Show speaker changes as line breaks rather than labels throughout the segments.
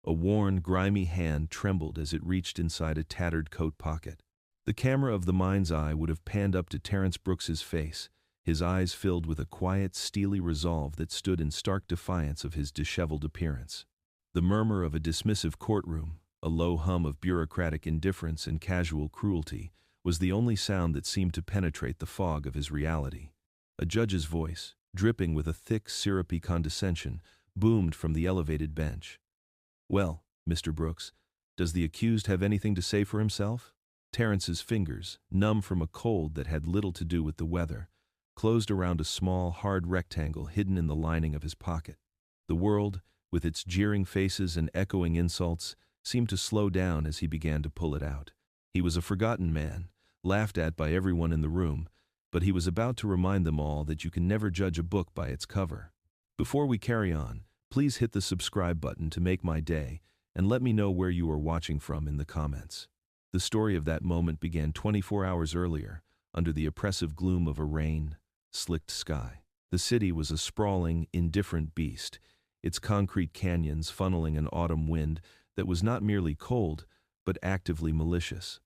A worn, grimy hand trembled as it reached inside a tattered coat pocket. The camera of the mind's eye would have panned up to Terrence Brooks's face, his eyes filled with a quiet, steely resolve that stood in stark defiance of his disheveled appearance. The murmur of a dismissive courtroom, a low hum of bureaucratic indifference and casual cruelty, was the only sound that seemed to penetrate the fog of his reality. A judge's voice, dripping with a thick, syrupy condescension, boomed from the elevated bench. "Well, Mr. Brooks, does the accused have anything to say for himself?" Terrence's fingers, numb from a cold that had little to do with the weather, closed around a small, hard rectangle hidden in the lining of his pocket. The world, with its jeering faces and echoing insults, seemed to slow down as he began to pull it out. He was a forgotten man, laughed at by everyone in the room, but he was about to remind them all that you can never judge a book by its cover. Before we carry on, please hit the subscribe button to make my day, and let me know where you are watching from in the comments. The story of that moment began 24 hours earlier, under the oppressive gloom of a rain-slicked sky. The city was a sprawling, indifferent beast, its concrete canyons funneling an autumn wind that was not merely cold, but actively malicious.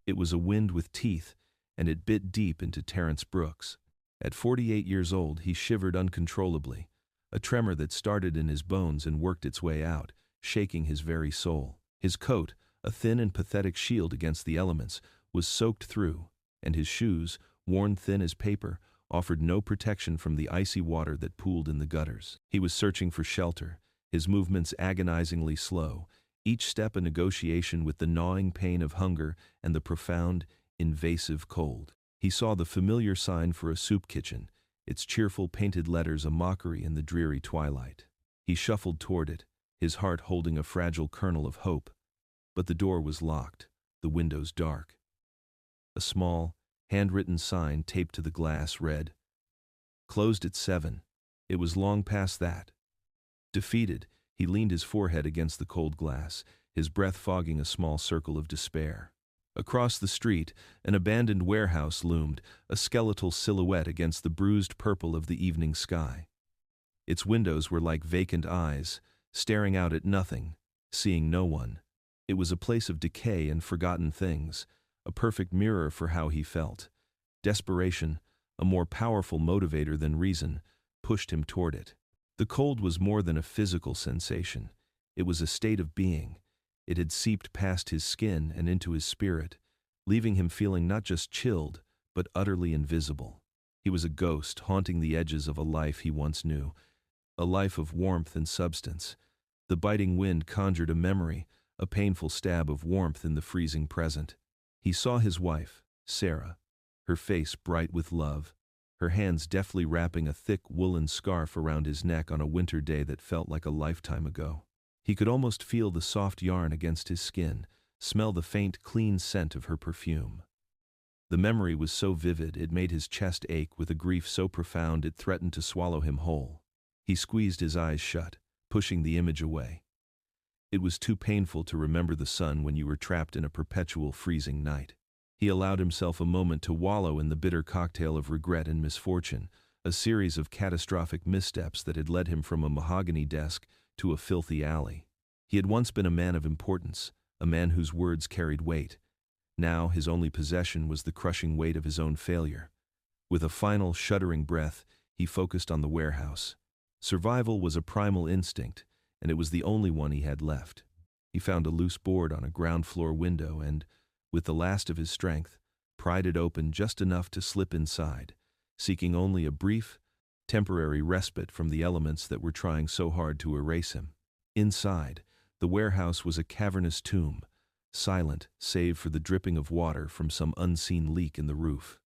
It was a wind with teeth, and it bit deep into Terrence Brooks. At 48 years old, he shivered uncontrollably, a tremor that started in his bones and worked its way out, shaking his very soul. His coat, a thin and pathetic shield against the elements, was soaked through, and his shoes, worn thin as paper, offered no protection from the icy water that pooled in the gutters. He was searching for shelter, his movements agonizingly slow, each step a negotiation with the gnawing pain of hunger and the profound, invasive cold. He saw the familiar sign for a soup kitchen, its cheerful painted letters a mockery in the dreary twilight. He shuffled toward it, his heart holding a fragile kernel of hope. But the door was locked, the windows dark. A small, handwritten sign taped to the glass read, "Closed at 7. It was long past that." Defeated, he leaned his forehead against the cold glass, his breath fogging a small circle of despair. Across the street, an abandoned warehouse loomed, a skeletal silhouette against the bruised purple of the evening sky. Its windows were like vacant eyes, staring out at nothing, seeing no one. It was a place of decay and forgotten things, a perfect mirror for how he felt. Desperation, a more powerful motivator than reason, pushed him toward it. The cold was more than a physical sensation. It was a state of being. It had seeped past his skin and into his spirit, leaving him feeling not just chilled, but utterly invisible. He was a ghost haunting the edges of a life he once knew, a life of warmth and substance. The biting wind conjured a memory, a painful stab of warmth in the freezing present. He saw his wife, Sarah, her face bright with love, her hands deftly wrapping a thick woolen scarf around his neck on a winter day that felt like a lifetime ago. He could almost feel the soft yarn against his skin, smell the faint, clean scent of her perfume. The memory was so vivid it made his chest ache with a grief so profound it threatened to swallow him whole. He squeezed his eyes shut, pushing the image away. It was too painful to remember the sun when you were trapped in a perpetual freezing night. He allowed himself a moment to wallow in the bitter cocktail of regret and misfortune, a series of catastrophic missteps that had led him from a mahogany desk to a filthy alley. He had once been a man of importance, a man whose words carried weight. Now his only possession was the crushing weight of his own failure. With a final, shuddering breath, he focused on the warehouse. Survival was a primal instinct, and it was the only one he had left. He found a loose board on a ground-floor window and, with the last of his strength, pried it open just enough to slip inside, seeking only a brief, temporary respite from the elements that were trying so hard to erase him. Inside, the warehouse was a cavernous tomb, silent save for the dripping of water from some unseen leak in the roof.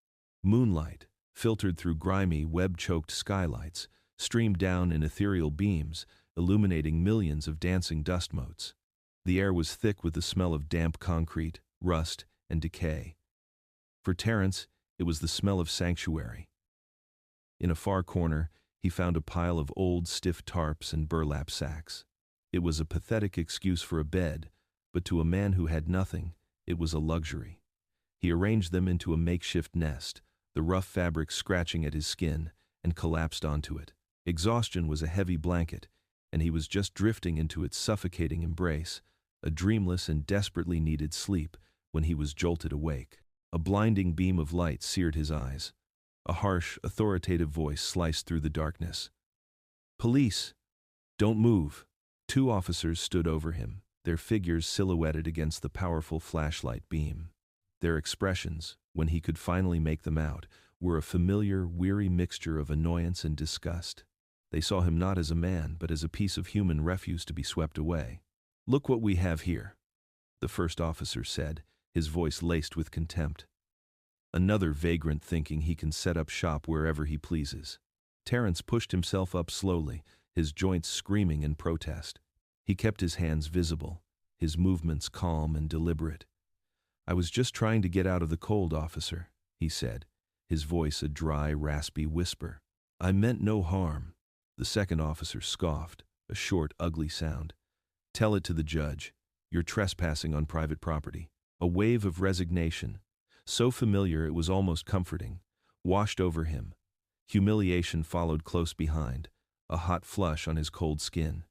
Moonlight, filtered through grimy, web-choked skylights, streamed down in ethereal beams, illuminating millions of dancing dust motes. The air was thick with the smell of damp concrete, rust, and decay. For Terrence, it was the smell of sanctuary. In a far corner, he found a pile of old, stiff tarps and burlap sacks. It was a pathetic excuse for a bed, but to a man who had nothing, it was a luxury. He arranged them into a makeshift nest, the rough fabric scratching at his skin, and collapsed onto it. Exhaustion was a heavy blanket. and he was just drifting into its suffocating embrace, a dreamless and desperately needed sleep, when he was jolted awake. A blinding beam of light seared his eyes. A harsh, authoritative voice sliced through the darkness. "Police! Don't move!" 2 officers stood over him, their figures silhouetted against the powerful flashlight beam. Their expressions, when he could finally make them out, were a familiar, weary mixture of annoyance and disgust. They saw him not as a man, but as a piece of human refuse to be swept away. "Look what we have here," the first officer said, his voice laced with contempt. "Another vagrant thinking he can set up shop wherever he pleases." Terrence pushed himself up slowly, his joints screaming in protest. He kept his hands visible, his movements calm and deliberate. "I was just trying to get out of the cold, officer," he said, his voice a dry, raspy whisper. "I meant no harm." The second officer scoffed, a short, ugly sound. "Tell it to the judge. You're trespassing on private property." A wave of resignation, so familiar it was almost comforting, washed over him. Humiliation followed close behind, a hot flush on his cold skin.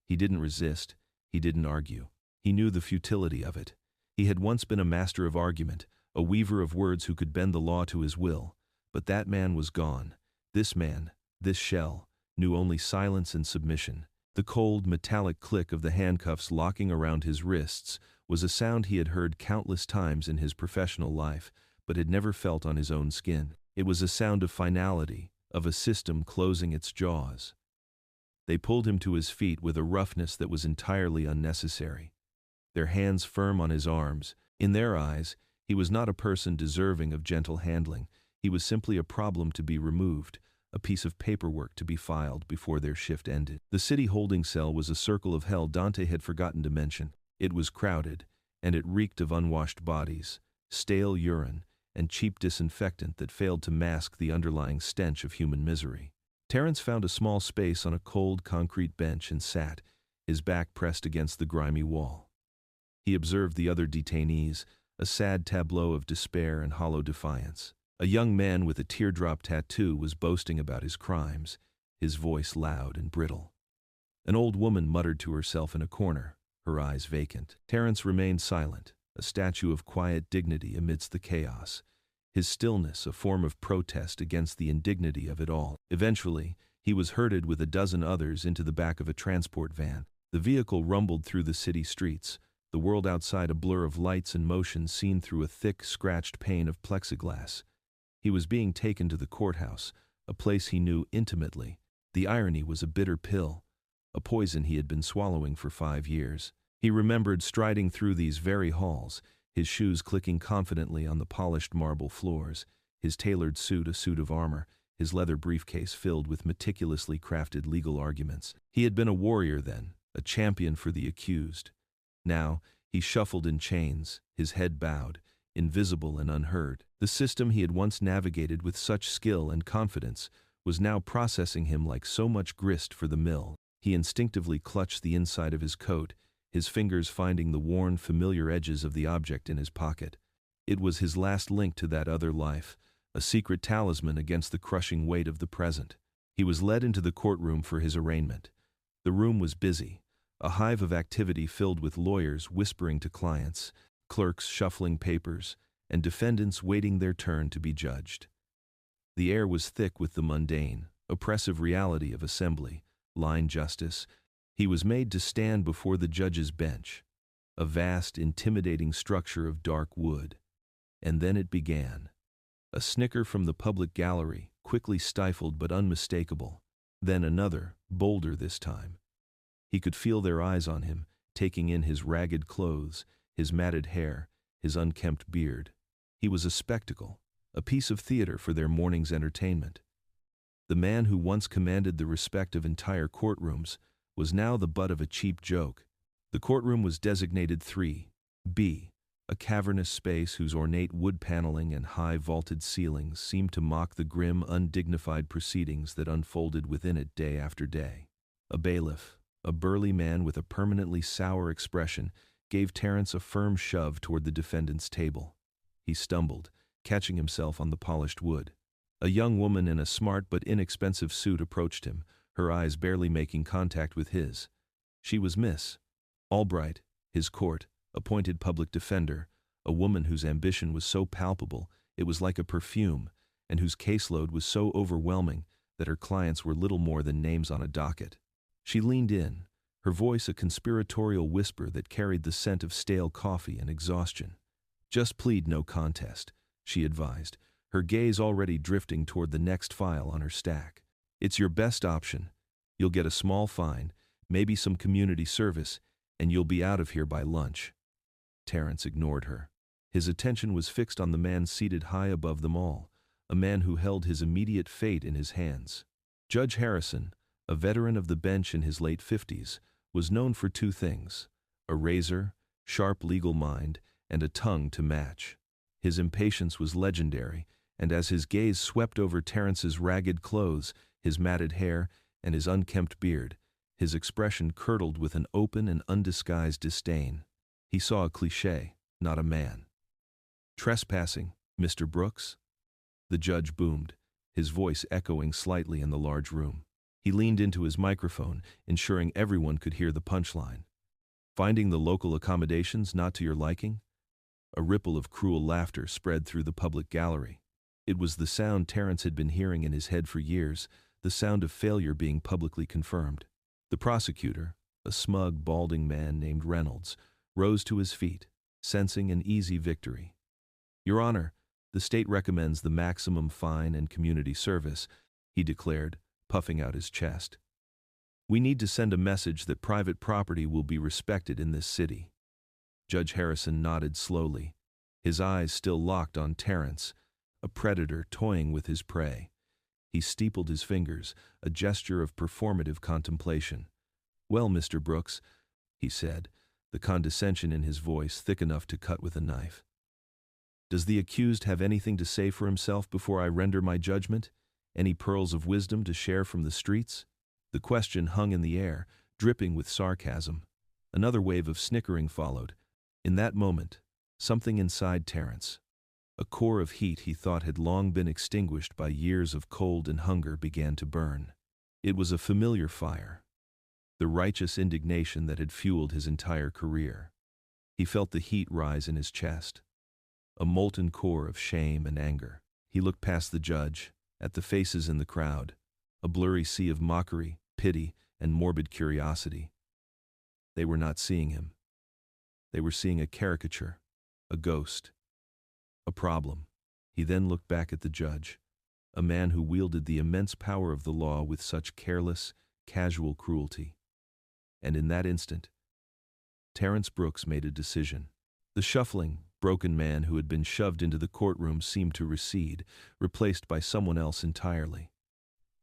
He didn't resist, he didn't argue. He knew the futility of it. He had once been a master of argument, a weaver of words who could bend the law to his will. But that man was gone. This man, this shell, knew only silence and submission. The cold, metallic click of the handcuffs locking around his wrists was a sound he had heard countless times in his professional life, but had never felt on his own skin. It was a sound of finality, of a system closing its jaws. They pulled him to his feet with a roughness that was entirely unnecessary. Their hands firm on his arms. In their eyes, he was not a person deserving of gentle handling. He was simply a problem to be removed, a piece of paperwork to be filed before their shift ended. The city holding cell was a circle of hell Dante had forgotten to mention. It was crowded, and it reeked of unwashed bodies, stale urine, and cheap disinfectant that failed to mask the underlying stench of human misery. Terrence found a small space on a cold concrete bench and sat, his back pressed against the grimy wall. He observed the other detainees, a sad tableau of despair and hollow defiance. A young man with a teardrop tattoo was boasting about his crimes, his voice loud and brittle. An old woman muttered to herself in a corner, her eyes vacant. Terrence remained silent, a statue of quiet dignity amidst the chaos, his stillness a form of protest against the indignity of it all. Eventually, he was herded with a dozen others into the back of a transport van. The vehicle rumbled through the city streets, the world outside a blur of lights and motion seen through a thick, scratched pane of plexiglass. He was being taken to the courthouse, a place he knew intimately. The irony was a bitter pill, a poison he had been swallowing for 5 years. He remembered striding through these very halls, his shoes clicking confidently on the polished marble floors, his tailored suit a suit of armor, his leather briefcase filled with meticulously crafted legal arguments. He had been a warrior then, a champion for the accused. Now, he shuffled in chains, his head bowed, invisible and unheard. The system he had once navigated with such skill and confidence was now processing him like so much grist for the mill. He instinctively clutched the inside of his coat, his fingers finding the worn, familiar edges of the object in his pocket. It was his last link to that other life, a secret talisman against the crushing weight of the present. He was led into the courtroom for his arraignment. The room was busy, a hive of activity filled with lawyers whispering to clients, clerks shuffling papers, and defendants waiting their turn to be judged. The air was thick with the mundane, oppressive reality of assembly, line justice. He was made to stand before the judge's bench, a vast, intimidating structure of dark wood. And then it began. A snicker from the public gallery, quickly stifled but unmistakable. Then another, bolder this time. He could feel their eyes on him, taking in his ragged clothes, his matted hair, his unkempt beard. He was a spectacle, a piece of theater for their morning's entertainment. The man who once commanded the respect of entire courtrooms was now the butt of a cheap joke. The courtroom was designated 3B, a cavernous space whose ornate wood paneling and high vaulted ceilings seemed to mock the grim, undignified proceedings that unfolded within it day after day. A bailiff, a burly man with a permanently sour expression, gave Terrence a firm shove toward the defendant's table. He stumbled, catching himself on the polished wood. A young woman in a smart but inexpensive suit approached him, her eyes barely making contact with his. She was Miss Albright, his court-appointed public defender, a woman whose ambition was so palpable it was like a perfume, and whose caseload was so overwhelming that her clients were little more than names on a docket. She leaned in, her voice a conspiratorial whisper that carried the scent of stale coffee and exhaustion. "Just plead no contest," she advised, her gaze already drifting toward the next file on her stack. "It's your best option. You'll get a small fine, maybe some community service, and you'll be out of here by lunch." Terrence ignored her. His attention was fixed on the man seated high above them all, a man who held his immediate fate in his hands. Judge Harrison, a veteran of the bench in his late 50s, was known for two things: a razor, sharp legal mind, and a tongue to match. His impatience was legendary, and as his gaze swept over Terrence's ragged clothes, his matted hair, and his unkempt beard, his expression curdled with an open and undisguised disdain. He saw a cliché, not a man. "Trespassing, Mr. Brooks?" The judge boomed, his voice echoing slightly in the large room. He leaned into his microphone, ensuring everyone could hear the punchline. "Finding the local accommodations not to your liking?" A ripple of cruel laughter spread through the public gallery. It was the sound Terrence had been hearing in his head for years, the sound of failure being publicly confirmed. The prosecutor, a smug, balding man named Reynolds, rose to his feet, sensing an easy victory. "Your Honor, the state recommends the maximum fine and community service," he declared, puffing out his chest. "We need to send a message that private property will be respected in this city." Judge Harrison nodded slowly, his eyes still locked on Terrence, a predator toying with his prey. He steepled his fingers, a gesture of performative contemplation. "Well, Mr. Brooks," he said, the condescension in his voice thick enough to cut with a knife. "Does the accused have anything to say for himself before I render my judgment? Any pearls of wisdom to share from the streets?" The question hung in the air, dripping with sarcasm. Another wave of snickering followed. In that moment, something inside Terrence, a core of heat he thought had long been extinguished by years of cold and hunger, began to burn. It was a familiar fire, the righteous indignation that had fueled his entire career. He felt the heat rise in his chest, a molten core of shame and anger. He looked past the judge, at the faces in the crowd, a blurry sea of mockery, pity, and morbid curiosity. They were not seeing him. They were seeing a caricature, a ghost, a problem. He then looked back at the judge, a man who wielded the immense power of the law with such careless, casual cruelty. And in that instant, Terrence Brooks made a decision. The shuffling, broken man who had been shoved into the courtroom seemed to recede, replaced by someone else entirely.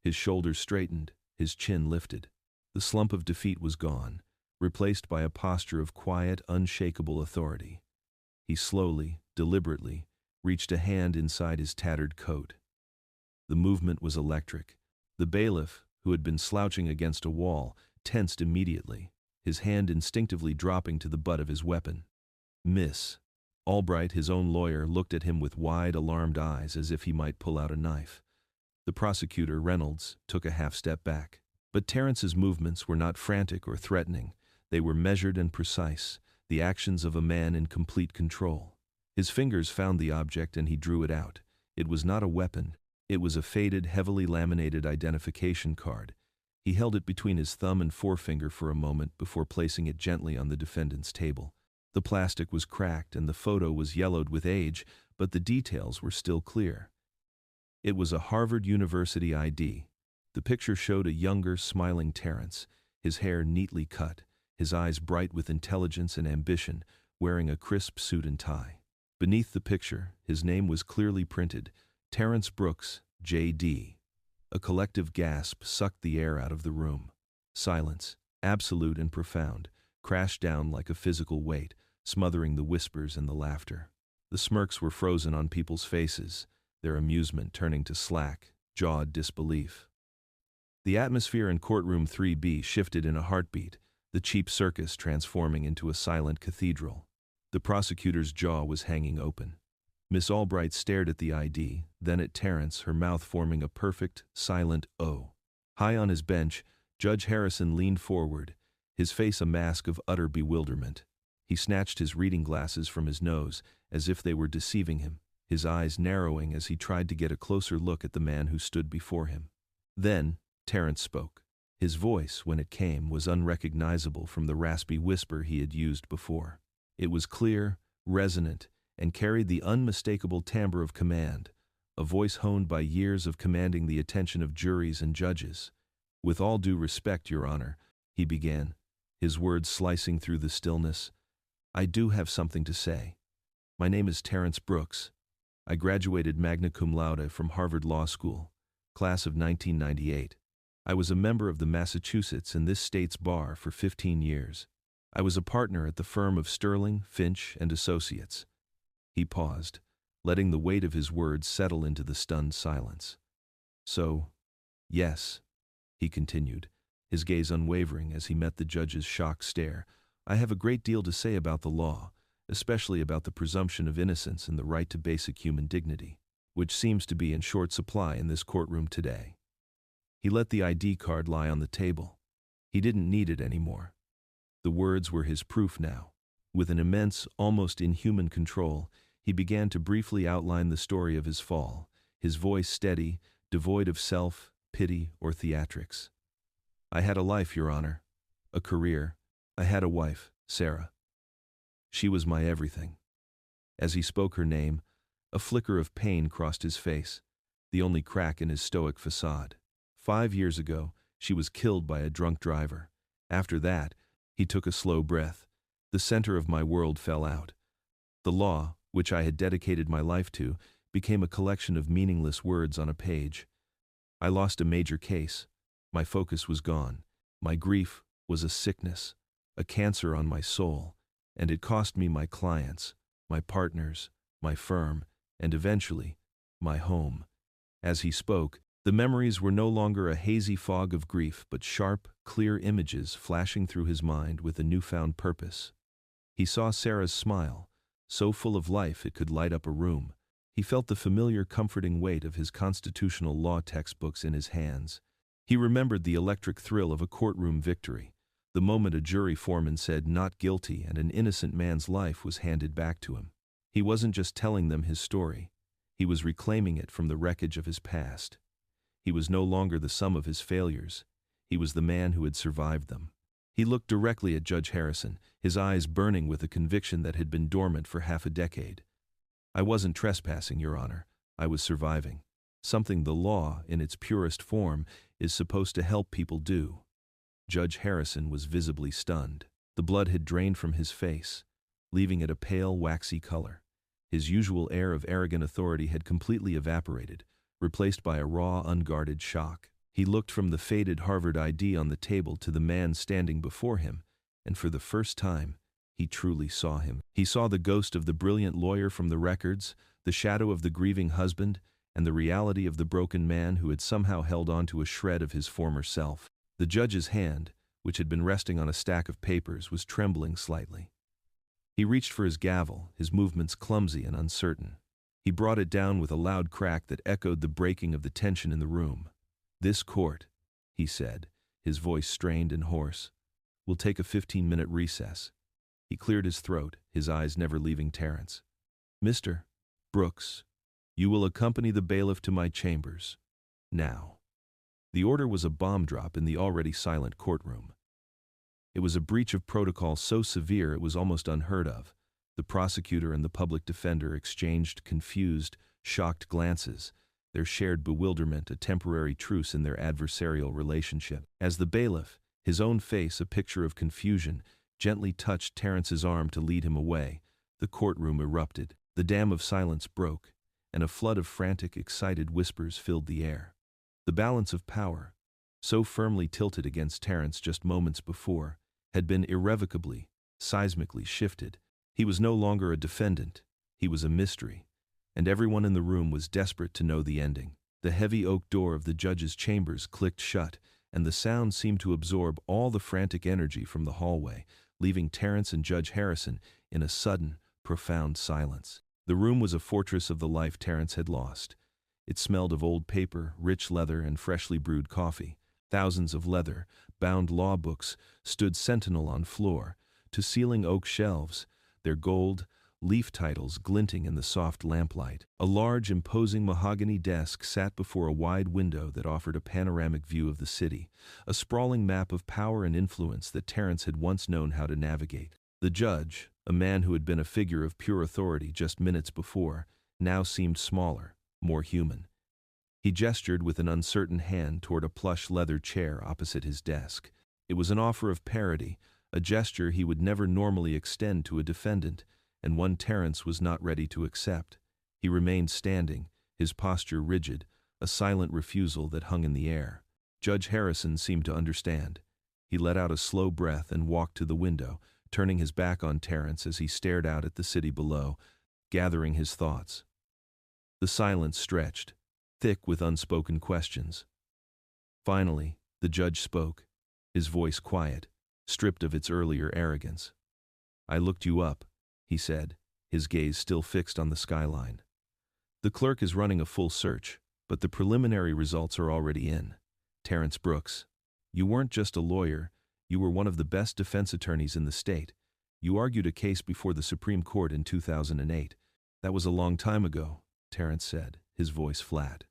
His shoulders straightened, his chin lifted. The slump of defeat was gone, replaced by a posture of quiet, unshakable authority. He slowly, deliberately, reached a hand inside his tattered coat. The movement was electric. The bailiff, who had been slouching against a wall, tensed immediately, his hand instinctively dropping to the butt of his weapon. Miss Albright, his own lawyer, looked at him with wide, alarmed eyes as if he might pull out a knife. The prosecutor, Reynolds, took a half-step back. But Terrence's movements were not frantic or threatening. They were measured and precise, the actions of a man in complete control. His fingers found the object and he drew it out. It was not a weapon. It was a faded, heavily laminated identification card. He held it between his thumb and forefinger for a moment before placing it gently on the defendant's table. The plastic was cracked and the photo was yellowed with age, but the details were still clear. It was a Harvard University ID. The picture showed a younger, smiling Terrence, his hair neatly cut, his eyes bright with intelligence and ambition, wearing a crisp suit and tie. Beneath the picture, his name was clearly printed, Terrence Brooks, J.D. A collective gasp sucked the air out of the room. Silence, absolute and profound, crashed down like a physical weight, smothering the whispers and the laughter. The smirks were frozen on people's faces, their amusement turning to slack, jawed disbelief. The atmosphere in courtroom 3B shifted in a heartbeat, the cheap circus transforming into a silent cathedral. The prosecutor's jaw was hanging open. Miss Albright stared at the ID, then at Terrence, her mouth forming a perfect, silent O. High on his bench, Judge Harrison leaned forward, his face a mask of utter bewilderment. He snatched his reading glasses from his nose, as if they were deceiving him, his eyes narrowing as he tried to get a closer look at the man who stood before him. Then, Terrence spoke. His voice, when it came, was unrecognizable from the raspy whisper he had used before. It was clear, resonant, and carried the unmistakable timbre of command, a voice honed by years of commanding the attention of juries and judges. "With all due respect, Your Honor," he began, his words slicing through the stillness, "I do have something to say. My name is Terrence Brooks. I graduated magna cum laude from Harvard Law School, class of 1998. I was a member of the Massachusetts and this state's bar for 15 years. I was a partner at the firm of Sterling, Finch, and Associates." He paused, letting the weight of his words settle into the stunned silence. "So, yes," he continued, his gaze unwavering as he met the judge's shocked stare, "I have a great deal to say about the law, especially about the presumption of innocence and the right to basic human dignity, which seems to be in short supply in this courtroom today." He let the ID card lie on the table. He didn't need it anymore. The words were his proof now. With an immense, almost inhuman control, he began to briefly outline the story of his fall, his voice steady, devoid of self, pity, or theatrics. "I had a life, Your Honor. A career. I had a wife, Sarah. She was my everything." As he spoke her name, a flicker of pain crossed his face, the only crack in his stoic facade. 5 years ago, she was killed by a drunk driver. After that, he took a slow breath. The center of my world fell out. The law, which I had dedicated my life to, became a collection of meaningless words on a page. I lost a major case. My focus was gone. My grief was a sickness, a cancer on my soul, and it cost me my clients, my partners, my firm, and eventually, my home. As he spoke, the memories were no longer a hazy fog of grief but sharp, clear images flashing through his mind with a newfound purpose. He saw Sarah's smile, so full of life it could light up a room. He felt the familiar comforting weight of his constitutional law textbooks in his hands. He remembered the electric thrill of a courtroom victory, the moment a jury foreman said "not guilty" and an innocent man's life was handed back to him. He wasn't just telling them his story. He was reclaiming it from the wreckage of his past. He was no longer the sum of his failures. He was the man who had survived them. He looked directly at Judge Harrison, his eyes burning with a conviction that had been dormant for half a decade. "I wasn't trespassing, Your Honor. I was surviving. Something the law, in its purest form, is supposed to help people do." Judge Harrison was visibly stunned. The blood had drained from his face, leaving it a pale, waxy color. His usual air of arrogant authority had completely evaporated, replaced by a raw, unguarded shock. He looked from the faded Harvard ID on the table to the man standing before him, and for the first time, he truly saw him. He saw the ghost of the brilliant lawyer from the records, the shadow of the grieving husband, and the reality of the broken man who had somehow held on to a shred of his former self. The judge's hand, which had been resting on a stack of papers, was trembling slightly. He reached for his gavel, his movements clumsy and uncertain. He brought it down with a loud crack that echoed the breaking of the tension in the room. "This court," he said, his voice strained and hoarse, "will take a 15-minute recess." He cleared his throat, his eyes never leaving Terrence. "Mr. Brooks, you will accompany the bailiff to my chambers. Now." The order was a bomb drop in the already silent courtroom. It was a breach of protocol so severe it was almost unheard of. The prosecutor and the public defender exchanged confused, shocked glances, their shared bewilderment a temporary truce in their adversarial relationship. As the bailiff, his own face a picture of confusion, gently touched Terrence's arm to lead him away, the courtroom erupted. The dam of silence broke, and a flood of frantic, excited whispers filled the air. The balance of power, so firmly tilted against Terrence just moments before, had been irrevocably, seismically shifted. He was no longer a defendant, he was a mystery, and everyone in the room was desperate to know the ending. The heavy oak door of the judge's chambers clicked shut, and the sound seemed to absorb all the frantic energy from the hallway, leaving Terrence and Judge Harrison in a sudden, profound silence. The room was a fortress of the life Terrence had lost. It smelled of old paper, rich leather, and freshly brewed coffee. Thousands of leather-bound law books stood sentinel on floor, to ceiling oak shelves, their gold, leaf titles glinting in the soft lamplight. A large, imposing mahogany desk sat before a wide window that offered a panoramic view of the city, a sprawling map of power and influence that Terrence had once known how to navigate. The judge, a man who had been a figure of pure authority just minutes before, now seemed smaller, more human. He gestured with an uncertain hand toward a plush leather chair opposite his desk. It was an offer of parody, a gesture he would never normally extend to a defendant, and one Terrence was not ready to accept. He remained standing, his posture rigid, a silent refusal that hung in the air. Judge Harrison seemed to understand. He let out a slow breath and walked to the window, turning his back on Terrence as he stared out at the city below, gathering his thoughts. The silence stretched, thick with unspoken questions. Finally, the judge spoke, his voice quiet, stripped of its earlier arrogance. "I looked you up," he said, his gaze still fixed on the skyline. "The clerk is running a full search, but the preliminary results are already in. Terrence Brooks, you weren't just a lawyer, you were one of the best defense attorneys in the state. You argued a case before the Supreme Court in 2008. That was a long time ago," Terrence said, his voice flat.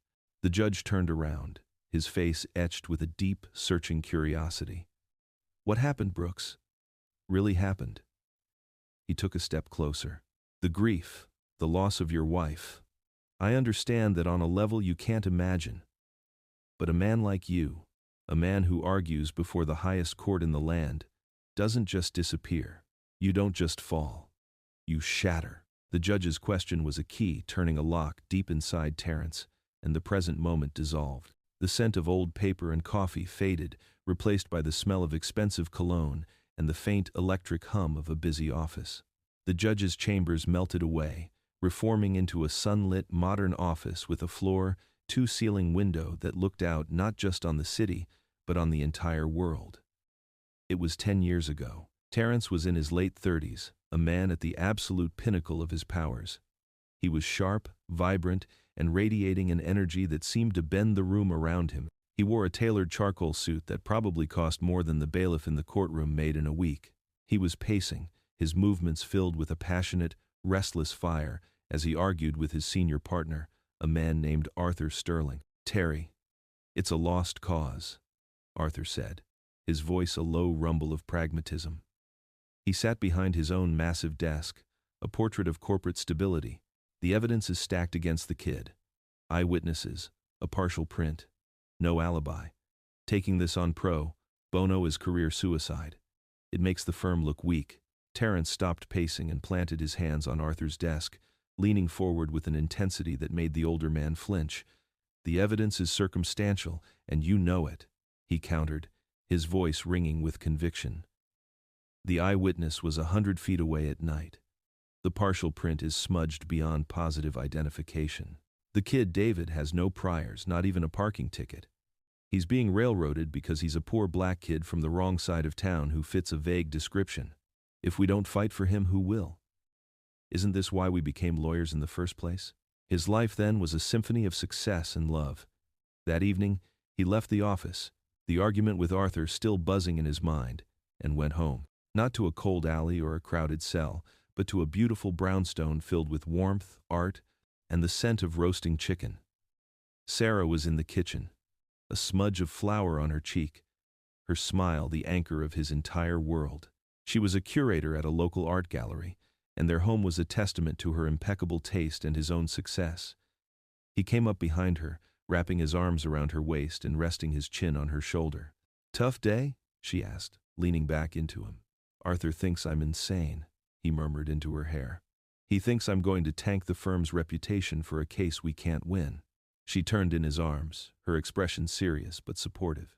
The judge turned around, his face etched with a deep, searching curiosity. "What happened, Brooks? Really happened?" He took a step closer. "The grief, the loss of your wife. I understand that on a level you can't imagine. But a man like you, a man who argues before the highest court in the land, doesn't just disappear. You don't just fall. You shatter." The judge's question was a key turning a lock deep inside Terrence, and the present moment dissolved. The scent of old paper and coffee faded, replaced by the smell of expensive cologne and the faint electric hum of a busy office. The judge's chambers melted away, reforming into a sunlit modern office with a floor-to-ceiling window that looked out not just on the city, but on the entire world. It was 10 years ago. Terrence was in his late 30s, a man at the absolute pinnacle of his powers. He was sharp, vibrant, and radiating an energy that seemed to bend the room around him. He wore a tailored charcoal suit that probably cost more than the bailiff in the courtroom made in a week. He was pacing, his movements filled with a passionate, restless fire, as he argued with his senior partner, a man named Arthur Sterling. "Terry, it's a lost cause," Arthur said, his voice a low rumble of pragmatism. He sat behind his own massive desk, a portrait of corporate stability. The evidence is stacked against the kid. Eyewitnesses, a partial print, no alibi. Taking this on pro bono is career suicide. It makes the firm look weak. Terrence stopped pacing and planted his hands on Arthur's desk, leaning forward with an intensity that made the older man flinch. "The evidence is circumstantial, and you know it," he countered, his voice ringing with conviction. "The eyewitness was 100 feet away at night. The partial print is smudged beyond positive identification. The kid David has no priors, not even a parking ticket. He's being railroaded because he's a poor black kid from the wrong side of town who fits a vague description. If we don't fight for him, who will? Isn't this why we became lawyers in the first place?" His life then was a symphony of success and love. That evening, he left the office, the argument with Arthur still buzzing in his mind, and went home. Not to a cold alley or a crowded cell, but to a beautiful brownstone filled with warmth, art, and the scent of roasting chicken. Sarah was in the kitchen, a smudge of flour on her cheek, her smile the anchor of his entire world. She was a curator at a local art gallery, and their home was a testament to her impeccable taste and his own success. He came up behind her, wrapping his arms around her waist and resting his chin on her shoulder. "Tough day?" she asked, leaning back into him. "Arthur thinks I'm insane," he murmured into her hair. "He thinks I'm going to tank the firm's reputation for a case we can't win." She turned in his arms, her expression serious but supportive.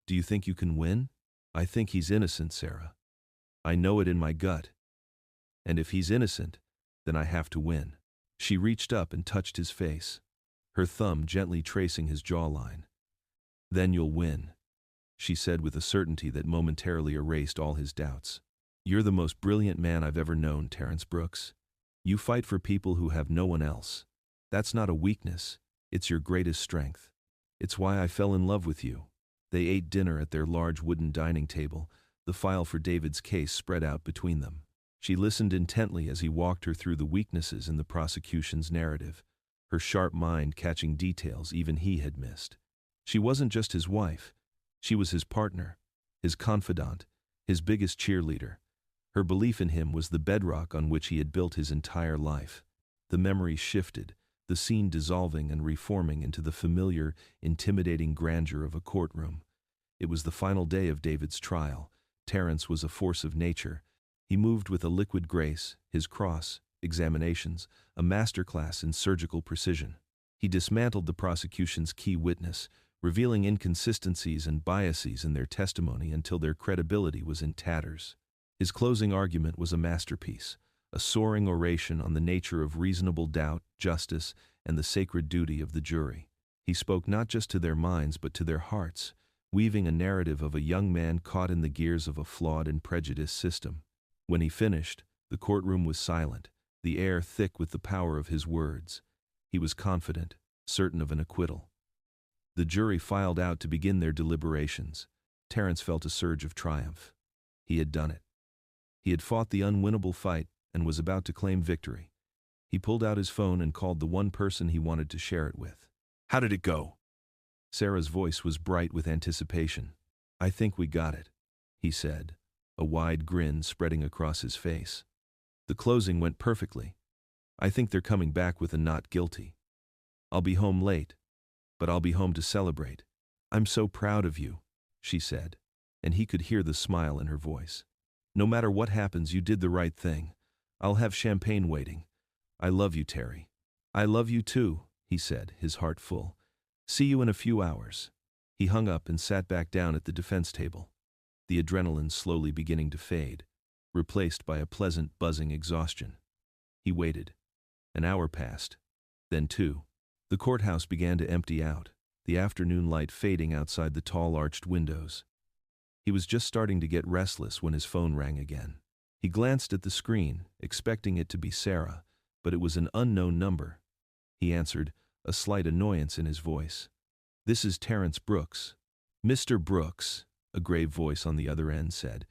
"Do you think you can win?" "I think he's innocent, Sarah. I know it in my gut. And if he's innocent, then I have to win." She reached up and touched his face, her thumb gently tracing his jawline. "Then you'll win," she said with a certainty that momentarily erased all his doubts. "You're the most brilliant man I've ever known, Terrence Brooks. You fight for people who have no one else. That's not a weakness, it's your greatest strength. It's why I fell in love with you. They ate dinner at their large wooden dining table, the file for David's case spread out between them. She listened intently as he walked her through the weaknesses in the prosecution's narrative, her sharp mind catching details even he had missed. She wasn't just his wife. She was his partner, his confidant, his biggest cheerleader. Her belief in him was the bedrock on which he had built his entire life. The memory shifted, the scene dissolving and reforming into the familiar, intimidating grandeur of a courtroom. It was the final day of David's trial. Terrence was a force of nature. He moved with a liquid grace, his cross-examinations, a masterclass in surgical precision. He dismantled the prosecution's key witness, revealing inconsistencies and biases in their testimony until their credibility was in tatters. His closing argument was a masterpiece, a soaring oration on the nature of reasonable doubt, justice, and the sacred duty of the jury. He spoke not just to their minds but to their hearts, weaving a narrative of a young man caught in the gears of a flawed and prejudiced system. When he finished, the courtroom was silent, the air thick with the power of his words. He was confident, certain of an acquittal. The jury filed out to begin their deliberations. Terrence felt a surge of triumph. He had done it. He had fought the unwinnable fight and was about to claim victory. He pulled out his phone and called the one person he wanted to share it with. "How did it go?" Sarah's voice was bright with anticipation. "I think we got it," he said, a wide grin spreading across his face. "The closing went perfectly. I think they're coming back with a not guilty. I'll be home late, but I'll be home to celebrate." "I'm so proud of you," she said, and he could hear the smile in her voice. "No matter what happens, you did the right thing. I'll have champagne waiting. I love you, Terry." "I love you too," he said, his heart full. "See you in a few hours." He hung up and sat back down at the defense table, the adrenaline slowly beginning to fade, replaced by a pleasant, buzzing exhaustion. He waited. An hour passed, then two. The courthouse began to empty out, the afternoon light fading outside the tall arched windows. He was just starting to get restless when his phone rang again. He glanced at the screen, expecting it to be Sarah, but it was an unknown number. He answered, a slight annoyance in his voice. "This is Terrence Brooks." "Mr. Brooks," a grave voice on the other end said,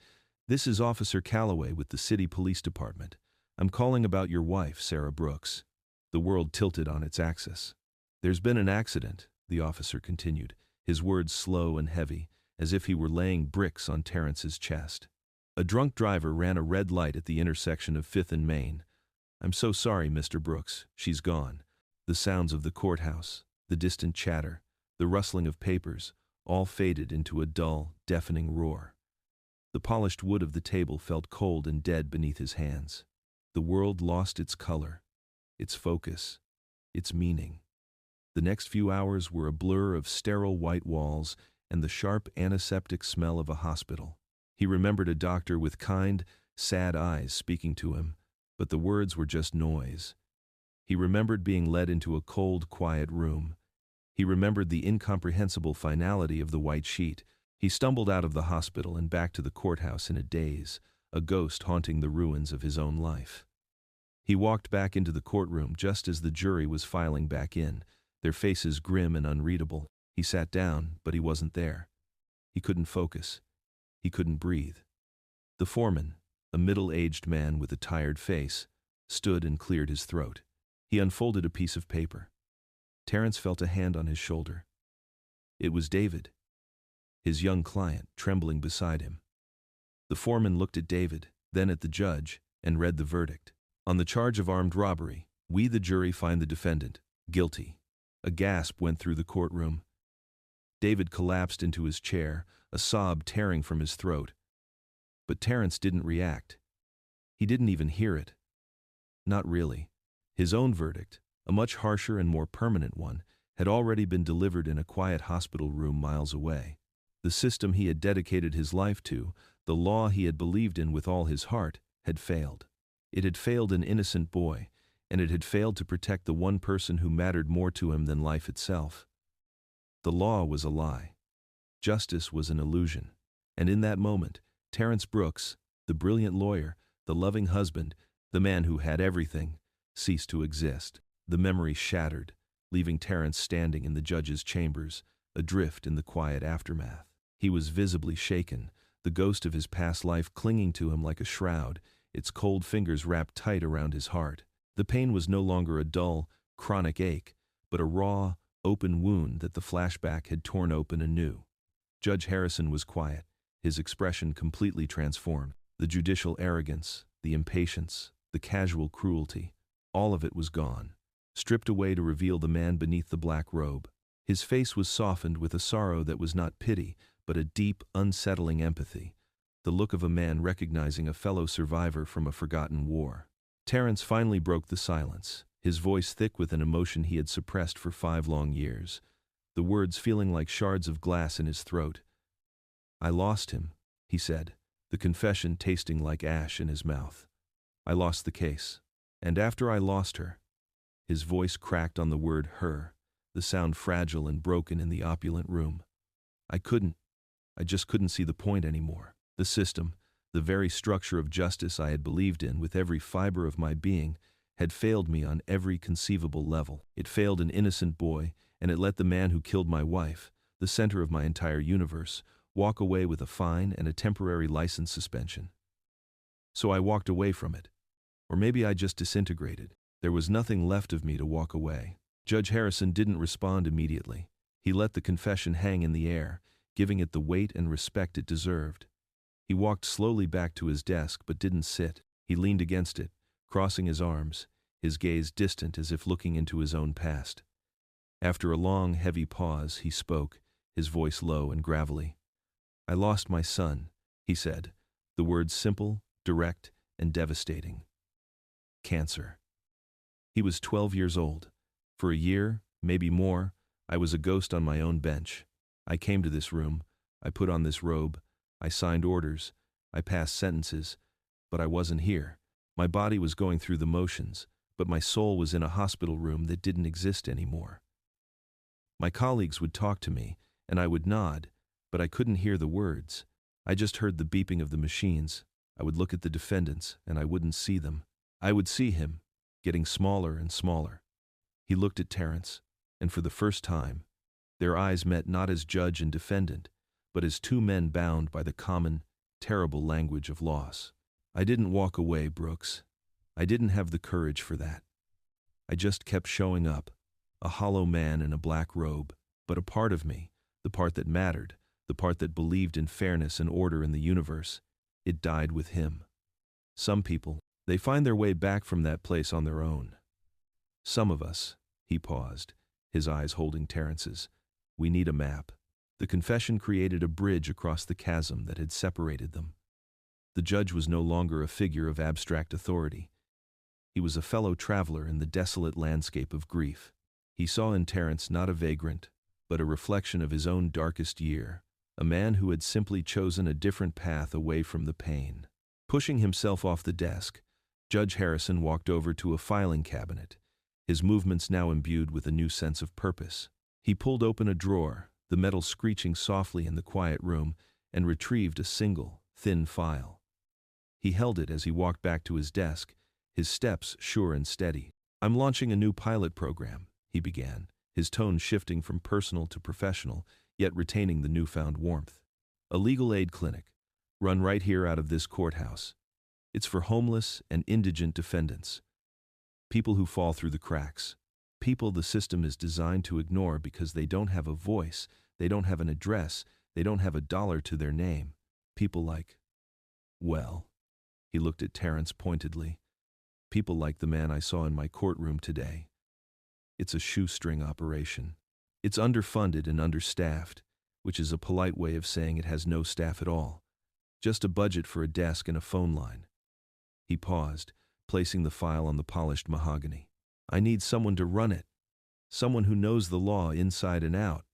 "this is Officer Calloway with the City Police Department. I'm calling about your wife, Sarah Brooks." The world tilted on its axis. "There's been an accident," the officer continued, his words slow and heavy, as if he were laying bricks on Terrence's chest. "A drunk driver ran a red light at the intersection of 5th and Main. I'm so sorry, Mr. Brooks, she's gone." The sounds of the courthouse, the distant chatter, the rustling of papers, all faded into a dull, deafening roar. The polished wood of the table felt cold and dead beneath his hands. The world lost its color, its focus, its meaning. The next few hours were a blur of sterile white walls and the sharp antiseptic smell of a hospital. He remembered a doctor with kind, sad eyes speaking to him, but the words were just noise. He remembered being led into a cold, quiet room. He remembered the incomprehensible finality of the white sheet. He stumbled out of the hospital and back to the courthouse in a daze, a ghost haunting the ruins of his own life. He walked back into the courtroom just as the jury was filing back in, their faces grim and unreadable. He sat down, but he wasn't there. He couldn't focus. He couldn't breathe. The foreman, a middle-aged man with a tired face, stood and cleared his throat. He unfolded a piece of paper. Terrence felt a hand on his shoulder. It was David, his young client, trembling beside him. The foreman looked at David, then at the judge, and read the verdict. "On the charge of armed robbery, we the jury find the defendant guilty." A gasp went through the courtroom. David collapsed into his chair, a sob tearing from his throat. But Terrence didn't react. He didn't even hear it. Not really. His own verdict, a much harsher and more permanent one, had already been delivered in a quiet hospital room miles away. The system he had dedicated his life to, the law he had believed in with all his heart, had failed. It had failed an innocent boy, and it had failed to protect the one person who mattered more to him than life itself. The law was a lie. Justice was an illusion. And in that moment, Terrence Brooks, the brilliant lawyer, the loving husband, the man who had everything, ceased to exist. The memory shattered, leaving Terrence standing in the judge's chambers, adrift in the quiet aftermath. He was visibly shaken, the ghost of his past life clinging to him like a shroud, its cold fingers wrapped tight around his heart. The pain was no longer a dull, chronic ache, but a raw, open wound that the flashback had torn open anew. Judge Harrison was quiet, his expression completely transformed. The judicial arrogance, the impatience, the casual cruelty, all of it was gone, stripped away to reveal the man beneath the black robe. His face was softened with a sorrow that was not pity, but a deep, unsettling empathy, the look of a man recognizing a fellow survivor from a forgotten war. Terrence finally broke the silence, his voice thick with an emotion he had suppressed for 5 long years, the words feeling like shards of glass in his throat. "I lost him," he said, the confession tasting like ash in his mouth. "I lost the case. And after I lost her," his voice cracked on the word her, the sound fragile and broken in the opulent room. I just couldn't see the point anymore. The system, the very structure of justice I had believed in with every fiber of my being, had failed me on every conceivable level. It failed an innocent boy, and it let the man who killed my wife, the center of my entire universe, walk away with a fine and a temporary license suspension. So I walked away from it. Or maybe I just disintegrated. There was nothing left of me to walk away. Judge Harrison didn't respond immediately. He let the confession hang in the air, giving it the weight and respect it deserved. He walked slowly back to his desk but didn't sit. He leaned against it, crossing his arms, his gaze distant as if looking into his own past. After a long, heavy pause, he spoke, his voice low and gravelly. "I lost my son," he said, the words simple, direct, and devastating. "Cancer." He was 12 years old. For a year, maybe more, I was a ghost on my own bench. I came to this room, I put on this robe, I signed orders, I passed sentences, but I wasn't here. My body was going through the motions, but my soul was in a hospital room that didn't exist anymore. My colleagues would talk to me, and I would nod, but I couldn't hear the words. I just heard the beeping of the machines. I would look at the defendants, and I wouldn't see them. I would see him, getting smaller and smaller. He looked at Terrence, and for the first time, their eyes met not as judge and defendant, but as 2 men bound by the common, terrible language of loss. I didn't walk away, Brooks. I didn't have the courage for that. I just kept showing up, a hollow man in a black robe, but a part of me, the part that mattered, the part that believed in fairness and order in the universe, it died with him. Some people, they find their way back from that place on their own. Some of us, he paused, his eyes holding Terrence's, we need a map. The confession created a bridge across the chasm that had separated them. The judge was no longer a figure of abstract authority. He was a fellow traveler in the desolate landscape of grief. He saw in Terrence not a vagrant, but a reflection of his own darkest year, a man who had simply chosen a different path away from the pain. Pushing himself off the desk, Judge Harrison walked over to a filing cabinet, his movements now imbued with a new sense of purpose. He pulled open a drawer, the metal screeching softly in the quiet room, and retrieved a single, thin file. He held it as he walked back to his desk, his steps sure and steady. "I'm launching a new pilot program," he began, his tone shifting from personal to professional, yet retaining the newfound warmth. "A legal aid clinic, run right here out of this courthouse. It's for homeless and indigent defendants, people who fall through the cracks, people the system is designed to ignore because they don't have a voice, they don't have an address, they don't have a dollar to their name. People like, well," he looked at Terrence pointedly, "people like the man I saw in my courtroom today. It's a shoestring operation. It's underfunded and understaffed, which is a polite way of saying it has no staff at all. Just a budget for a desk and a phone line." He paused, placing the file on the polished mahogany. "I need someone to run it, someone who knows the law inside and out,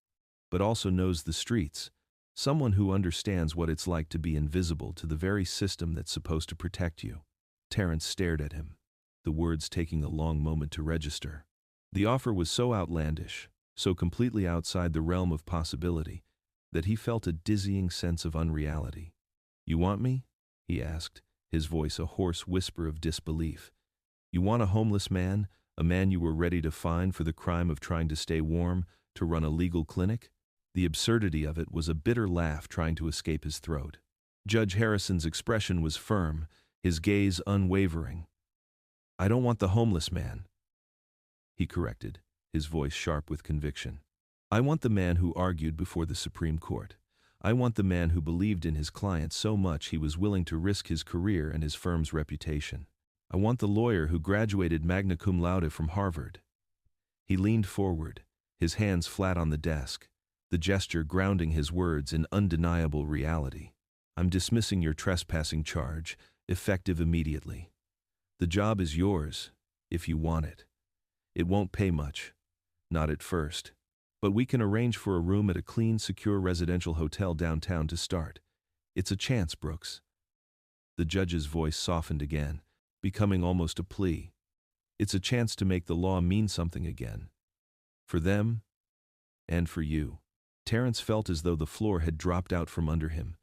but also knows the streets, someone who understands what it's like to be invisible to the very system that's supposed to protect you." Terrence stared at him, the words taking a long moment to register. The offer was so outlandish, so completely outside the realm of possibility, that he felt a dizzying sense of unreality. "You want me?" he asked, his voice a hoarse whisper of disbelief. "You want a homeless man, a man you were ready to fine for the crime of trying to stay warm, to run a legal clinic?" The absurdity of it was a bitter laugh trying to escape his throat. Judge Harrison's expression was firm, his gaze unwavering. "I don't want the homeless man," he corrected, his voice sharp with conviction. "I want the man who argued before the Supreme Court. I want the man who believed in his client so much he was willing to risk his career and his firm's reputation. I want the lawyer who graduated magna cum laude from Harvard." He leaned forward, his hands flat on the desk, the gesture grounding his words in undeniable reality. "I'm dismissing your trespassing charge, effective immediately. The job is yours, if you want it. It won't pay much, not at first. But we can arrange for a room at a clean, secure residential hotel downtown to start. It's a chance, Brooks." The judge's voice softened again, becoming almost a plea. "It's a chance to make the law mean something again. For them, and for you." Terrence felt as though the floor had dropped out from under him.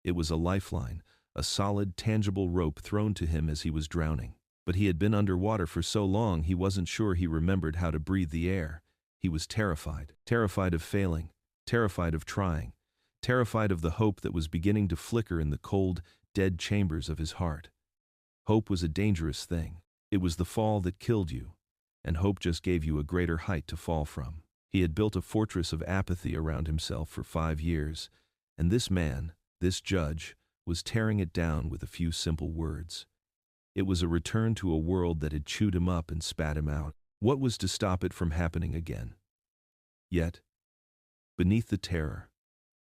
It was a lifeline, a solid, tangible rope thrown to him as he was drowning. But he had been underwater for so long he wasn't sure he remembered how to breathe the air. He was terrified. Terrified of failing. Terrified of trying. Terrified of the hope that was beginning to flicker in the cold, dead chambers of his heart. Hope was a dangerous thing. It was the fall that killed you, and hope just gave you a greater height to fall from. He had built a fortress of apathy around himself for 5 years, and this man, this judge, was tearing it down with a few simple words. It was a return to a world that had chewed him up and spat him out. What was to stop it from happening again? Yet, beneath the terror,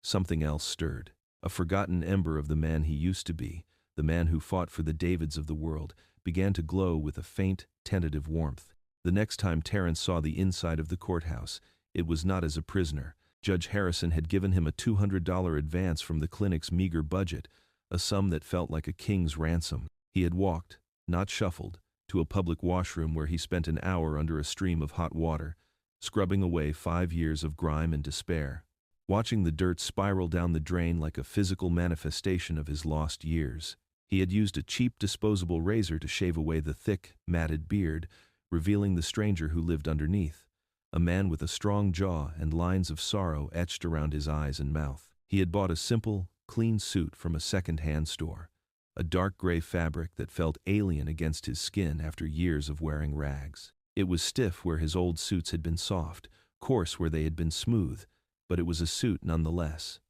something else stirred. A forgotten ember of the man he used to be, the man who fought for the Davids of the world, began to glow with a faint, tentative warmth. The next time Terrence saw the inside of the courthouse, it was not as a prisoner. Judge Harrison had given him a $200 advance from the clinic's meager budget, a sum that felt like a king's ransom. He had walked, not shuffled, to a public washroom where he spent an hour under a stream of hot water, scrubbing away 5 years of grime and despair, watching the dirt spiral down the drain like a physical manifestation of his lost years. He had used a cheap disposable razor to shave away the thick, matted beard, revealing the stranger who lived underneath, a man with a strong jaw and lines of sorrow etched around his eyes and mouth. He had bought a simple, clean suit from a second-hand store, a dark gray fabric that felt alien against his skin after years of wearing rags. It was stiff where his old suits had been soft, coarse where they had been smooth, but it was a suit nonetheless.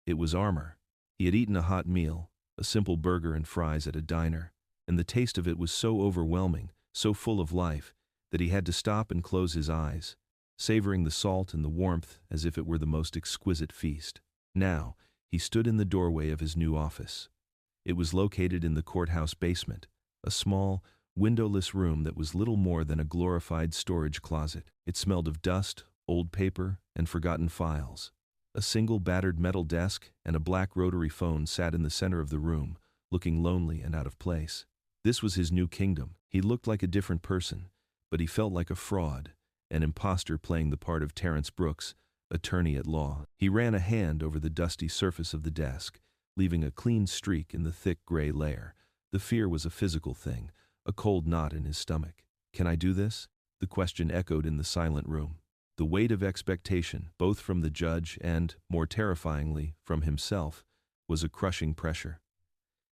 It was armor. He had eaten a hot meal, a simple burger and fries at a diner, and the taste of it was so overwhelming, so full of life, that he had to stop and close his eyes, savoring the salt and the warmth as if it were the most exquisite feast. Now, he stood in the doorway of his new office. It was located in the courthouse basement, a small, windowless room that was little more than a glorified storage closet. It smelled of dust, old paper, and forgotten files. A single battered metal desk and a black rotary phone sat in the center of the room, looking lonely and out of place. This was his new kingdom. He looked like a different person, but he felt like a fraud, an imposter playing the part of Terrence Brooks, attorney at law. He ran a hand over the dusty surface of the desk, leaving a clean streak in the thick gray layer. The fear was a physical thing, a cold knot in his stomach. "Can I do this?" The question echoed in the silent room. The weight of expectation, both from the judge and, more terrifyingly, from himself, was a crushing pressure.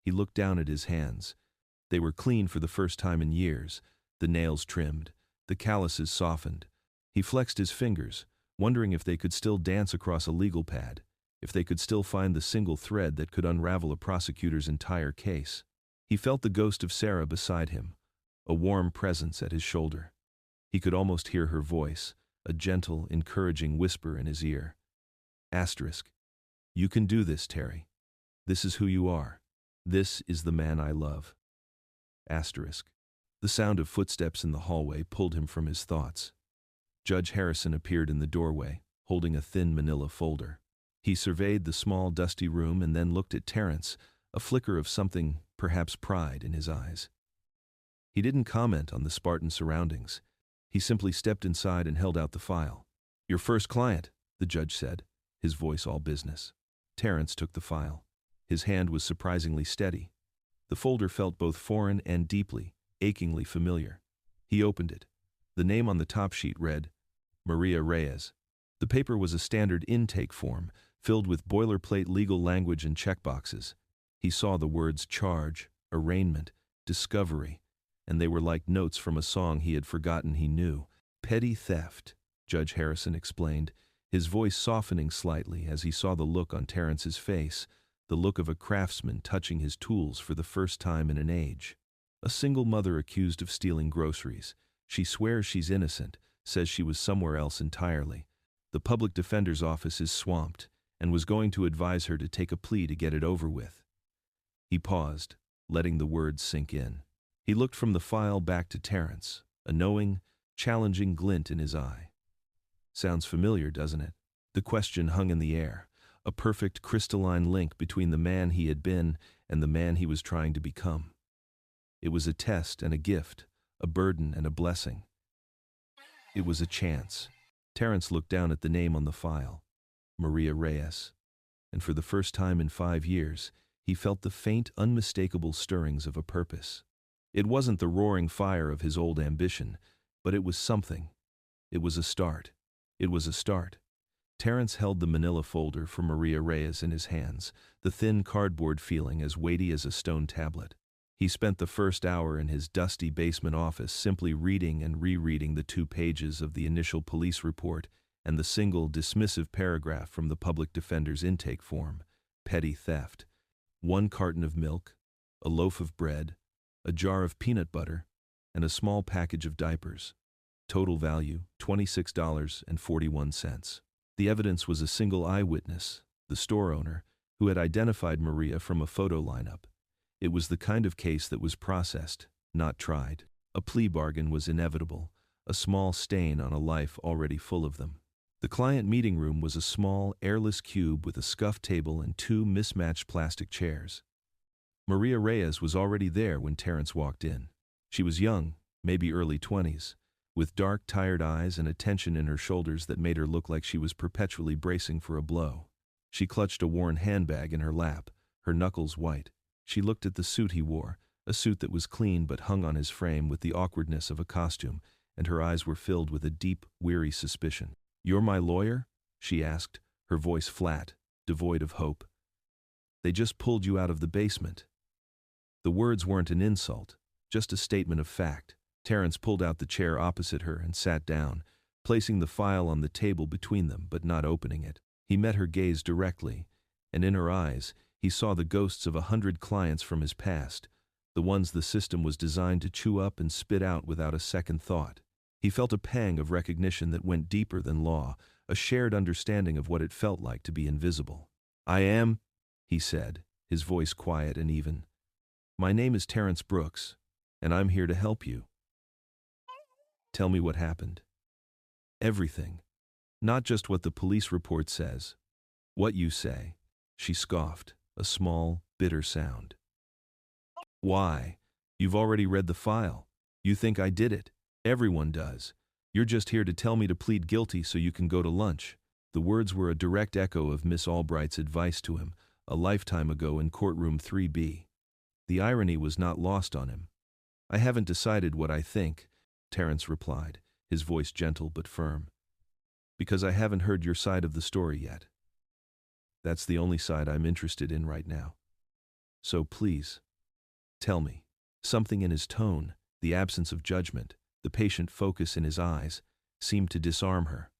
He looked down at his hands. They were clean for the first time in years, the nails trimmed, the calluses softened. He flexed his fingers, wondering if they could still dance across a legal pad, if they could still find the single thread that could unravel a prosecutor's entire case. He felt the ghost of Sarah beside him, a warm presence at his shoulder. He could almost hear her voice, a gentle, encouraging whisper in his ear. Asterisk. "You can do this, Terry. This is who you are. This is the man I love." Asterisk. The sound of footsteps in the hallway pulled him from his thoughts. Judge Harrison appeared in the doorway, holding a thin manila folder. He surveyed the small, dusty room and then looked at Terrence, a flicker of something, perhaps pride, in his eyes. He didn't comment on the Spartan surroundings. He simply stepped inside and held out the file. "Your first client," the judge said, his voice all business. Terrence took the file. His hand was surprisingly steady. The folder felt both foreign and deeply, achingly familiar. He opened it. The name on the top sheet read, Maria Reyes. The paper was a standard intake form, filled with boilerplate legal language and checkboxes. He saw the words charge, arraignment, discovery, and they were like notes from a song he had forgotten he knew. Petty theft, Judge Harrison explained, his voice softening slightly as he saw the look on Terrence's face, the look of a craftsman touching his tools for the first time in an age. A single mother accused of stealing groceries. She swears she's innocent, says she was somewhere else entirely. The public defender's office is swamped, and was going to advise her to take a plea to get it over with. He paused, letting the words sink in. He looked from the file back to Terrence, a knowing, challenging glint in his eye. Sounds familiar, doesn't it? The question hung in the air, a perfect crystalline link between the man he had been and the man he was trying to become. It was a test and a gift, a burden and a blessing. It was a chance. Terrence looked down at the name on the file, Maria Reyes, and for the first time in 5 years, he felt the faint, unmistakable stirrings of a purpose. It wasn't the roaring fire of his old ambition, but it was something. It was a start. It was a start. Terrence held the manila folder for Maria Reyes in his hands, the thin cardboard feeling as weighty as a stone tablet. He spent the first hour in his dusty basement office simply reading and rereading the 2 pages of the initial police report and the single dismissive paragraph from the public defender's intake form, petty theft. 1 carton of milk, a loaf of bread, a jar of peanut butter, and a small package of diapers. Total value, $26.41. The evidence was a single eyewitness, the store owner, who had identified Maria from a photo lineup. It was the kind of case that was processed, not tried. A plea bargain was inevitable, a small stain on a life already full of them. The client meeting room was a small, airless cube with a scuffed table and 2 mismatched plastic chairs. Maria Reyes was already there when Terrence walked in. She was young, maybe early 20s, with dark, tired eyes and a tension in her shoulders that made her look like she was perpetually bracing for a blow. She clutched a worn handbag in her lap, her knuckles white. She looked at the suit he wore, a suit that was clean but hung on his frame with the awkwardness of a costume, and her eyes were filled with a deep, weary suspicion. "You're my lawyer?" she asked, her voice flat, devoid of hope. "They just pulled you out of the basement." The words weren't an insult, just a statement of fact. Terrence pulled out the chair opposite her and sat down, placing the file on the table between them but not opening it. He met her gaze directly, and in her eyes, he saw the ghosts of 100 clients from his past, the ones the system was designed to chew up and spit out without a second thought. He felt a pang of recognition that went deeper than law, a shared understanding of what it felt like to be invisible. "I am," he said, his voice quiet and even. "My name is Terrence Brooks, and I'm here to help you." "Tell me what happened." "Everything. Not just what the police report says. What you say." She scoffed, a small, bitter sound. "Why? You've already read the file. You think I did it. Everyone does. You're just here to tell me to plead guilty so you can go to lunch." The words were a direct echo of Miss Albright's advice to him, a lifetime ago in courtroom 3B. The irony was not lost on him. "I haven't decided what I think," Terrence replied, his voice gentle but firm. "Because I haven't heard your side of the story yet. That's the only side I'm interested in right now. So please, tell me." Something in his tone, the absence of judgment, the patient focus in his eyes, seemed to disarm her.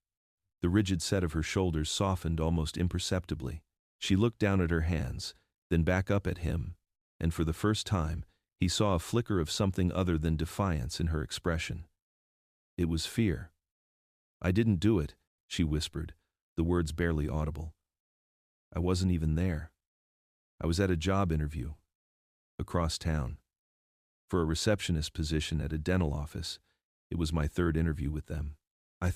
The rigid set of her shoulders softened almost imperceptibly. She looked down at her hands, then back up at him, and for the first time, he saw a flicker of something other than defiance in her expression. It was fear. "I didn't do it," she whispered, the words barely audible. "I wasn't even there. I was at a job interview. Across town. For a receptionist position at a dental office. It was my 3rd interview with them. I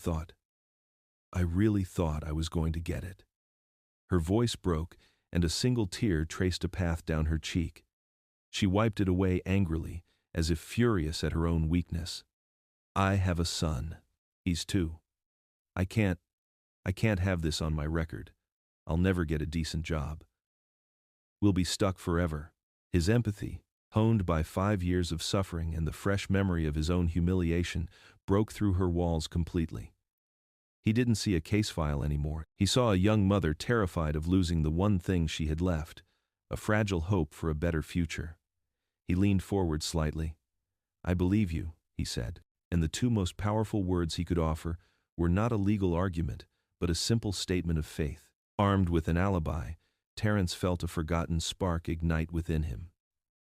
really thought I was going to get it." Her voice broke, and a single tear traced a path down her cheek. She wiped it away angrily, as if furious at her own weakness. "I have a son. He's 2. I can't have this on my record. I'll never get a decent job. We'll be stuck forever." His empathy, honed by 5 years of suffering and the fresh memory of his own humiliation, broke through her walls completely. He didn't see a case file anymore. He saw a young mother terrified of losing the one thing she had left, a fragile hope for a better future. He leaned forward slightly. "I believe you," he said, and the two most powerful words he could offer were not a legal argument, but a simple statement of faith. Armed with an alibi, Terrence felt a forgotten spark ignite within him.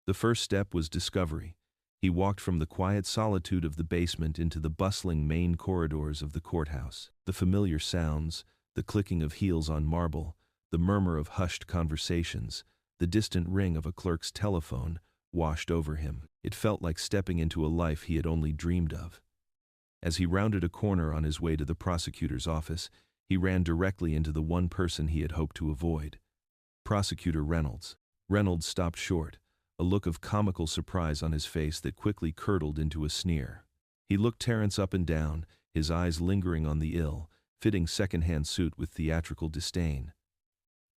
The first step was discovery. He walked from the quiet solitude of the basement into the bustling main corridors of the courthouse. The familiar sounds, the clicking of heels on marble, the murmur of hushed conversations, the distant ring of a clerk's telephone washed over him. It felt like stepping into a life he had only dreamed of. As he rounded a corner on his way to the prosecutor's office, he ran directly into the one person he had hoped to avoid. Prosecutor Reynolds. Reynolds stopped short, a look of comical surprise on his face that quickly curdled into a sneer. He looked Terrence up and down, his eyes lingering on the ill-fitting second-hand suit with theatrical disdain.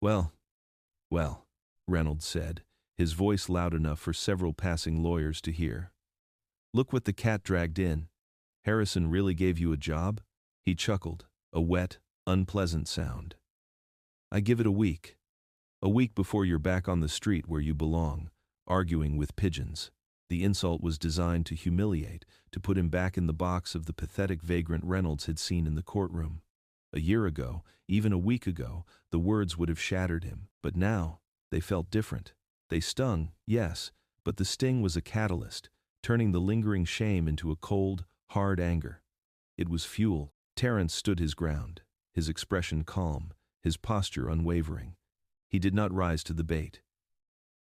Well, Reynolds said, his voice loud enough for several passing lawyers to hear. "Look what the cat dragged in. Harrison really gave you a job?" He chuckled, a wet, unpleasant sound. "I give it a week. A week before you're back on the street where you belong, arguing with pigeons." The insult was designed to humiliate, to put him back in the box of the pathetic vagrant Reynolds had seen in the courtroom. A year ago, even a week ago, the words would have shattered him, but now, they felt different. They stung, yes, but the sting was a catalyst, turning the lingering shame into a cold, hard anger. It was fuel. Terrence stood his ground, his expression calm, his posture unwavering. He did not rise to the bait.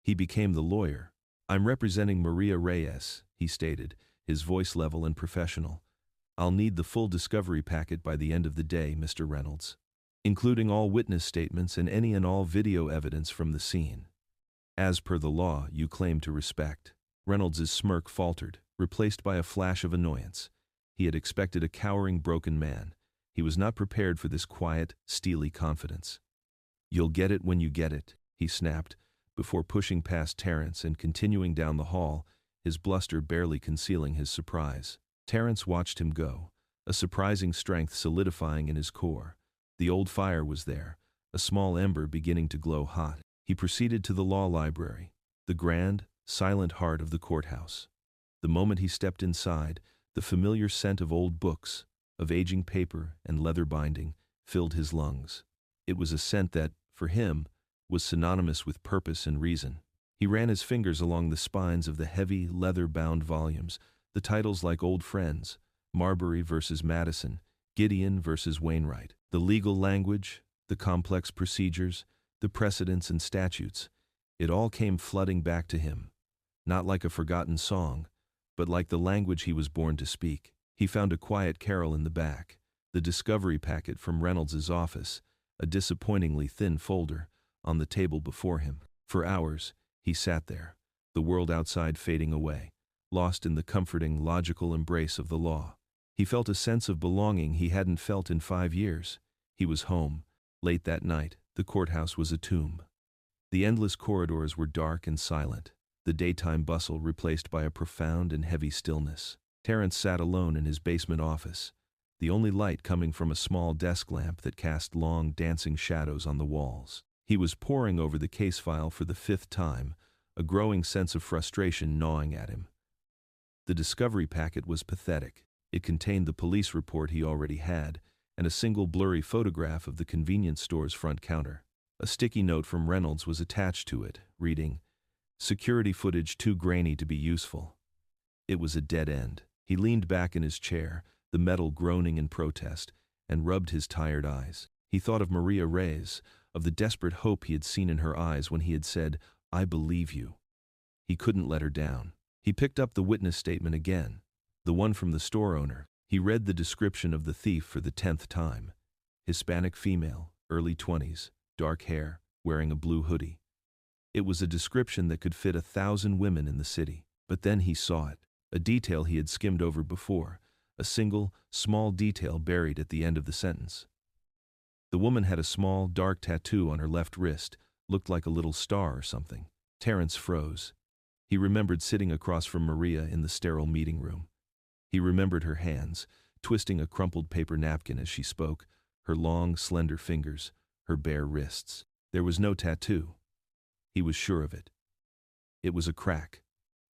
He became the lawyer. "I'm representing Maria Reyes," he stated, his voice level and professional. "I'll need the full discovery packet by the end of the day, Mr. Reynolds, including all witness statements and any and all video evidence from the scene. As per the law you claim to respect." Reynolds' smirk faltered, replaced by a flash of annoyance. He had expected a cowering, broken man. He was not prepared for this quiet, steely confidence. "You'll get it when you get it," he snapped, before pushing past Terrence and continuing down the hall, his bluster barely concealing his surprise. Terrence watched him go, a surprising strength solidifying in his core. The old fire was there, a small ember beginning to glow hot. He proceeded to the law library, the grand, silent heart of the courthouse. The moment he stepped inside, the familiar scent of old books, of aging paper and leather binding, filled his lungs. It was a scent that, for him, was synonymous with purpose and reason. He ran his fingers along the spines of the heavy, leather-bound volumes, the titles like old friends, Marbury versus Madison, Gideon versus Wainwright. The legal language, the complex procedures, the precedents and statutes, it all came flooding back to him, not like a forgotten song, but like the language he was born to speak. He found a quiet carrel in the back, the discovery packet from Reynolds' office, a disappointingly thin folder, on the table before him. For hours, he sat there, the world outside fading away, lost in the comforting, logical embrace of the law. He felt a sense of belonging he hadn't felt in 5 years. He was home. Late that night, the courthouse was a tomb. The endless corridors were dark and silent, the daytime bustle replaced by a profound and heavy stillness. Terrence sat alone in his basement office, the only light coming from a small desk lamp that cast long, dancing shadows on the walls. He was poring over the case file for the 5th time, a growing sense of frustration gnawing at him. The discovery packet was pathetic. It contained the police report he already had, and a single blurry photograph of the convenience store's front counter. A sticky note from Reynolds was attached to it, reading, "Security footage too grainy to be useful." It was a dead end. He leaned back in his chair, the metal groaning in protest, and rubbed his tired eyes. He thought of Maria Reyes, of the desperate hope he had seen in her eyes when he had said, "I believe you." He couldn't let her down. He picked up the witness statement again, the one from the store owner. He read the description of the thief for the 10th time. Hispanic female, early 20s, dark hair, wearing a blue hoodie. It was a description that could fit 1,000 women in the city. But then he saw it, a detail he had skimmed over before, a single, small detail buried at the end of the sentence. The woman had a small, dark tattoo on her left wrist, looked like a little star or something. Terrence froze. He remembered sitting across from Maria in the sterile meeting room. He remembered her hands, twisting a crumpled paper napkin as she spoke, her long, slender fingers, her bare wrists. There was no tattoo. He was sure of it. It was a crack,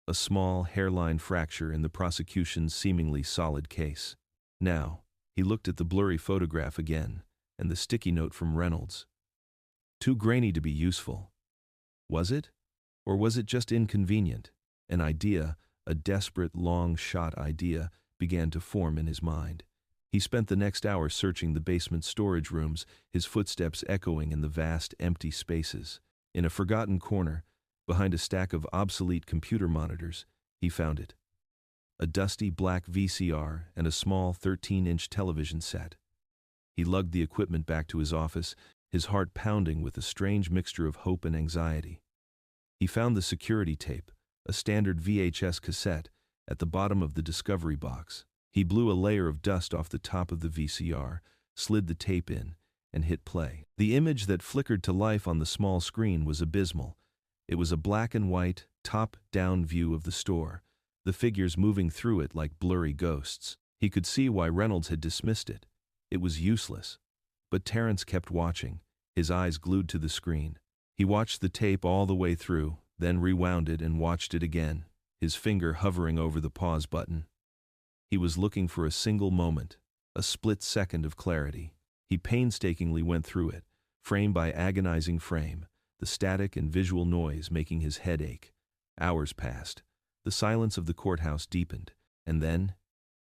a small hairline fracture in the prosecution's seemingly solid case. Now, he looked at the blurry photograph again, and the sticky note from Reynolds. Too grainy to be useful. Was it? Or was it just inconvenient? An idea, a desperate, long-shot idea, began to form in his mind. He spent the next hour searching the basement storage rooms, his footsteps echoing in the vast, empty spaces. In a forgotten corner, behind a stack of obsolete computer monitors, he found it. A dusty black VCR and a small 13-inch television set. He lugged the equipment back to his office, his heart pounding with a strange mixture of hope and anxiety. He found the security tape, a standard VHS cassette, at the bottom of the discovery box. He blew a layer of dust off the top of the VCR, slid the tape in, and hit play. The image that flickered to life on the small screen was abysmal. It was a black and white, top-down view of the store, the figures moving through it like blurry ghosts. He could see why Reynolds had dismissed it. It was useless. But Terrence kept watching, his eyes glued to the screen. He watched the tape all the way through, then rewound it and watched it again, his finger hovering over the pause button. He was looking for a single moment, a split second of clarity. He painstakingly went through it, frame by agonizing frame, the static and visual noise making his head ache. Hours passed. The silence of the courthouse deepened, and then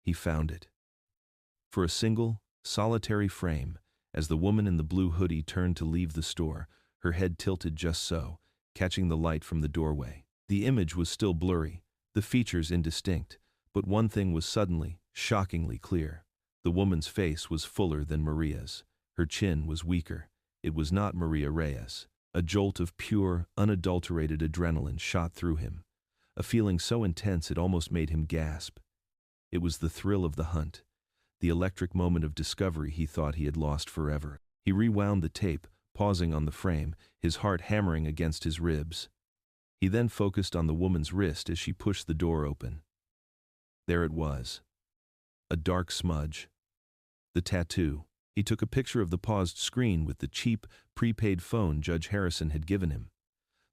he found it. For a single, solitary frame, as the woman in the blue hoodie turned to leave the store, her head tilted just so, catching the light from the doorway. The image was still blurry, the features indistinct, but one thing was suddenly, shockingly clear. The woman's face was fuller than Maria's. Her chin was weaker. It was not Maria Reyes. A jolt of pure, unadulterated adrenaline shot through him, a feeling so intense it almost made him gasp. It was the thrill of the hunt, the electric moment of discovery he thought he had lost forever. He rewound the tape, pausing on the frame, his heart hammering against his ribs. He then focused on the woman's wrist as she pushed the door open. There it was. A dark smudge. The tattoo. He took a picture of the paused screen with the cheap, prepaid phone Judge Harrison had given him.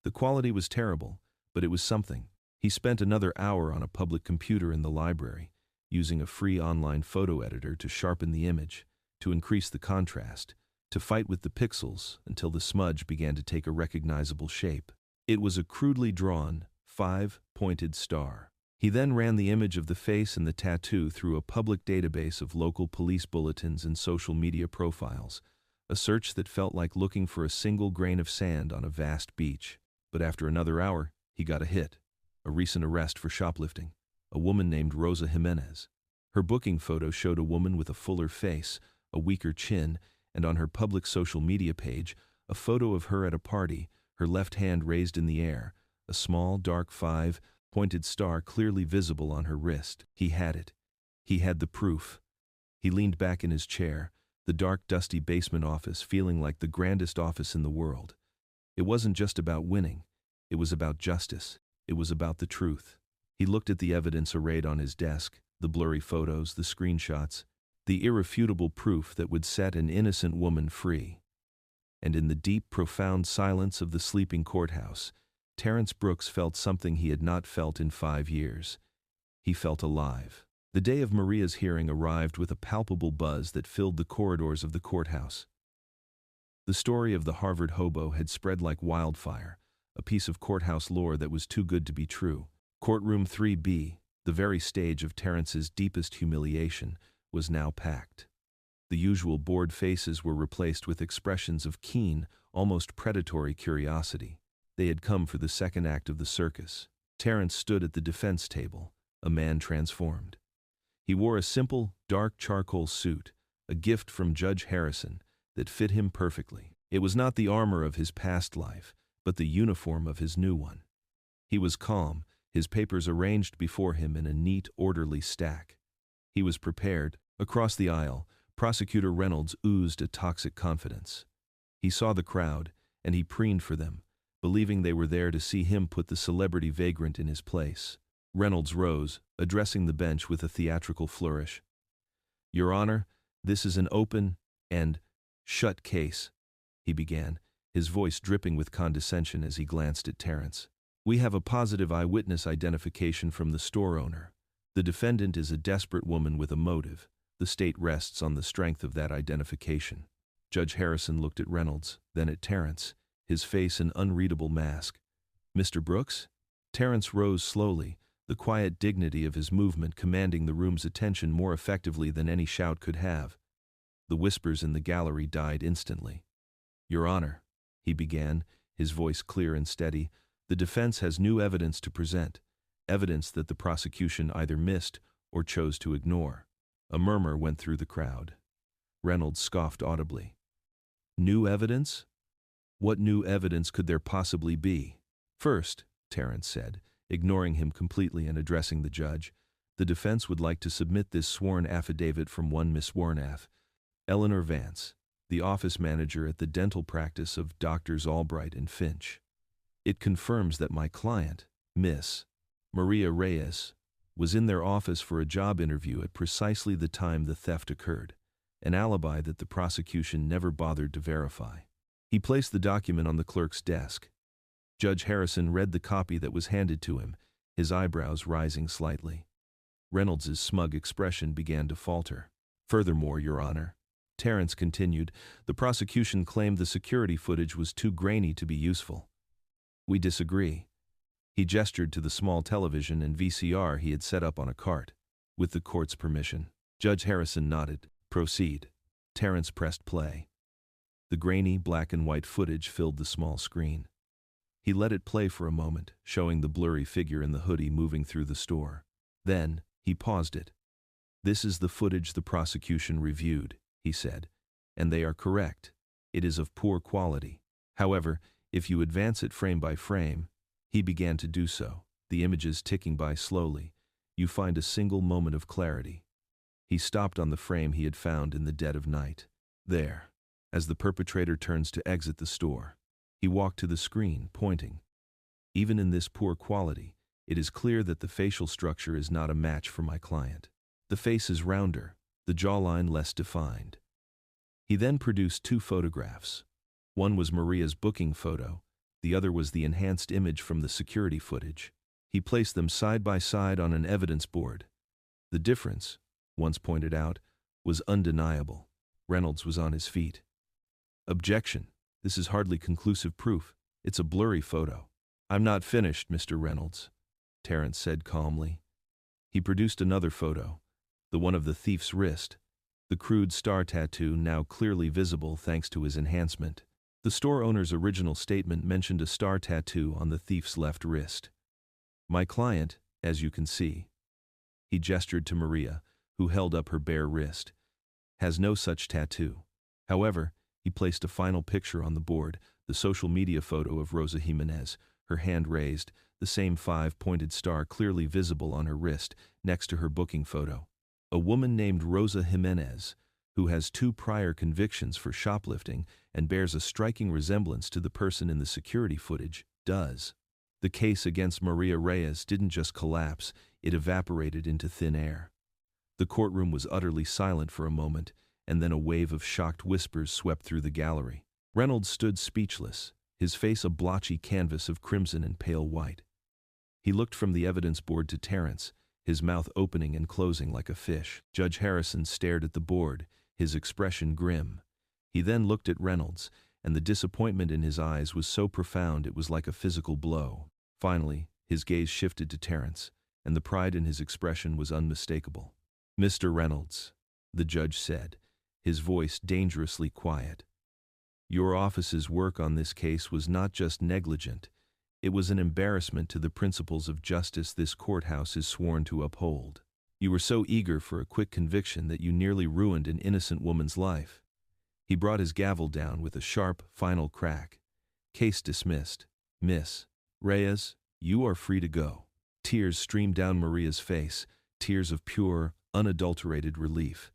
The quality was terrible, but it was something. He spent another hour on a public computer in the library, using a free online photo editor to sharpen the image, to increase the contrast, to fight with the pixels until the smudge began to take a recognizable shape. It was a crudely drawn, 5-pointed star. He then ran the image of the face and the tattoo through a public database of local police bulletins and social media profiles, a search that felt like looking for a single grain of sand on a vast beach. But after another hour, he got a hit, a recent arrest for shoplifting, a woman named Rosa Jimenez. Her booking photo showed a woman with a fuller face, a weaker chin, and on her public social media page, a photo of her at a party, her left hand raised in the air, a small, dark 5-pointed star clearly visible on her wrist. He had it. He had the proof. He leaned back in his chair, the dark, dusty basement office feeling like the grandest office in the world. It wasn't just about winning. It was about justice. It was about the truth. He looked at the evidence arrayed on his desk, the blurry photos, the screenshots, the irrefutable proof that would set an innocent woman free. And in the deep, profound silence of the sleeping courthouse, Terrence Brooks felt something he had not felt in 5 years. He felt alive. The day of Maria's hearing arrived with a palpable buzz that filled the corridors of the courthouse. The story of the Harvard hobo had spread like wildfire, a piece of courthouse lore that was too good to be true. Courtroom 3B, the very stage of Terrence's deepest humiliation, was now packed. The usual bored faces were replaced with expressions of keen, almost predatory curiosity. They had come for the second act of the circus. Terrence stood at the defense table, a man transformed. He wore a simple, dark charcoal suit, a gift from Judge Harrison, that fit him perfectly. It was not the armor of his past life, but the uniform of his new one. He was calm, his papers arranged before him in a neat, orderly stack. He was prepared. Across the aisle, Prosecutor Reynolds oozed a toxic confidence. He saw the crowd, and he preened for them, believing they were there to see him put the celebrity vagrant in his place. Reynolds rose, addressing the bench with a theatrical flourish. Your Honor, this is an open and shut case, he began, his voice dripping with condescension as he glanced at Terrence. We have a positive eyewitness identification from the store owner. The defendant is a desperate woman with a motive. The state rests on the strength of that identification. Judge Harrison looked at Reynolds, then at Terrence, his face an unreadable mask. Mr. Brooks? Terrence rose slowly, the quiet dignity of his movement commanding the room's attention more effectively than any shout could have. The whispers in the gallery died instantly. Your Honor, he began, his voice clear and steady, the defense has new evidence to present, evidence that the prosecution either missed or chose to ignore. A murmur went through the crowd. Reynolds scoffed audibly. New evidence? What new evidence could there possibly be? First, Terrence said, ignoring him completely and addressing the judge, the defense would like to submit this sworn affidavit from one Miss Warnath, Eleanor Vance, the office manager at the dental practice of Doctors Albright and Finch. It confirms that my client, Miss Maria Reyes, was in their office for a job interview at precisely the time the theft occurred, an alibi that the prosecution never bothered to verify. He placed the document on the clerk's desk. Judge Harrison read the copy that was handed to him, his eyebrows rising slightly. Reynolds's smug expression began to falter. Furthermore, Your Honor, Terrence continued, the prosecution claimed the security footage was too grainy to be useful. We disagree. He gestured to the small television and VCR he had set up on a cart. With the court's permission. Judge Harrison nodded. Proceed. Terrence pressed play. The grainy black and white footage filled the small screen. He let it play for a moment, showing the blurry figure in the hoodie moving through the store. Then, he paused it. This is the footage the prosecution reviewed, he said, and they are correct. It is of poor quality. However, if you advance it frame by frame, he began to do so, the images ticking by slowly, you find a single moment of clarity. He stopped on the frame he had found in the dead of night. There, as the perpetrator turns to exit the store. He walked to the screen, pointing. Even in this poor quality, it is clear that the facial structure is not a match for my client. The face is rounder, the jawline less defined. He then produced two photographs. One was Maria's booking photo, the other was the enhanced image from the security footage. He placed them side by side on an evidence board. The difference, once pointed out, was undeniable. Reynolds was on his feet. Objection. This is hardly conclusive proof. It's a blurry photo. I'm not finished, Mr. Reynolds, Terrence said calmly. He produced another photo, the one of the thief's wrist, the crude star tattoo now clearly visible thanks to his enhancement. The store owner's original statement mentioned a star tattoo on the thief's left wrist. My client, as you can see, he gestured to Maria, who held up her bare wrist, has no such tattoo. However, he placed a final picture on the board, the social media photo of Rosa Jimenez, her hand raised, the same five-pointed star clearly visible on her wrist, next to her booking photo. A woman named Rosa Jimenez, who has 2 prior convictions for shoplifting and bears a striking resemblance to the person in the security footage, does. The case against Maria Reyes didn't just collapse, it evaporated into thin air. The courtroom was utterly silent for a moment, and then a wave of shocked whispers swept through the gallery. Reynolds stood speechless, his face a blotchy canvas of crimson and pale white. He looked from the evidence board to Terrence, his mouth opening and closing like a fish. Judge Harrison stared at the board, his expression grim. He then looked at Reynolds, and the disappointment in his eyes was so profound it was like a physical blow. Finally, his gaze shifted to Terrence, and the pride in his expression was unmistakable. Mr. Reynolds, the judge said, his voice dangerously quiet. Your office's work on this case was not just negligent, it was an embarrassment to the principles of justice this courthouse is sworn to uphold. You were so eager for a quick conviction that you nearly ruined an innocent woman's life. He brought his gavel down with a sharp, final crack. Case dismissed. Miss Reyes, you are free to go. Tears streamed down Maria's face, tears of pure, unadulterated relief.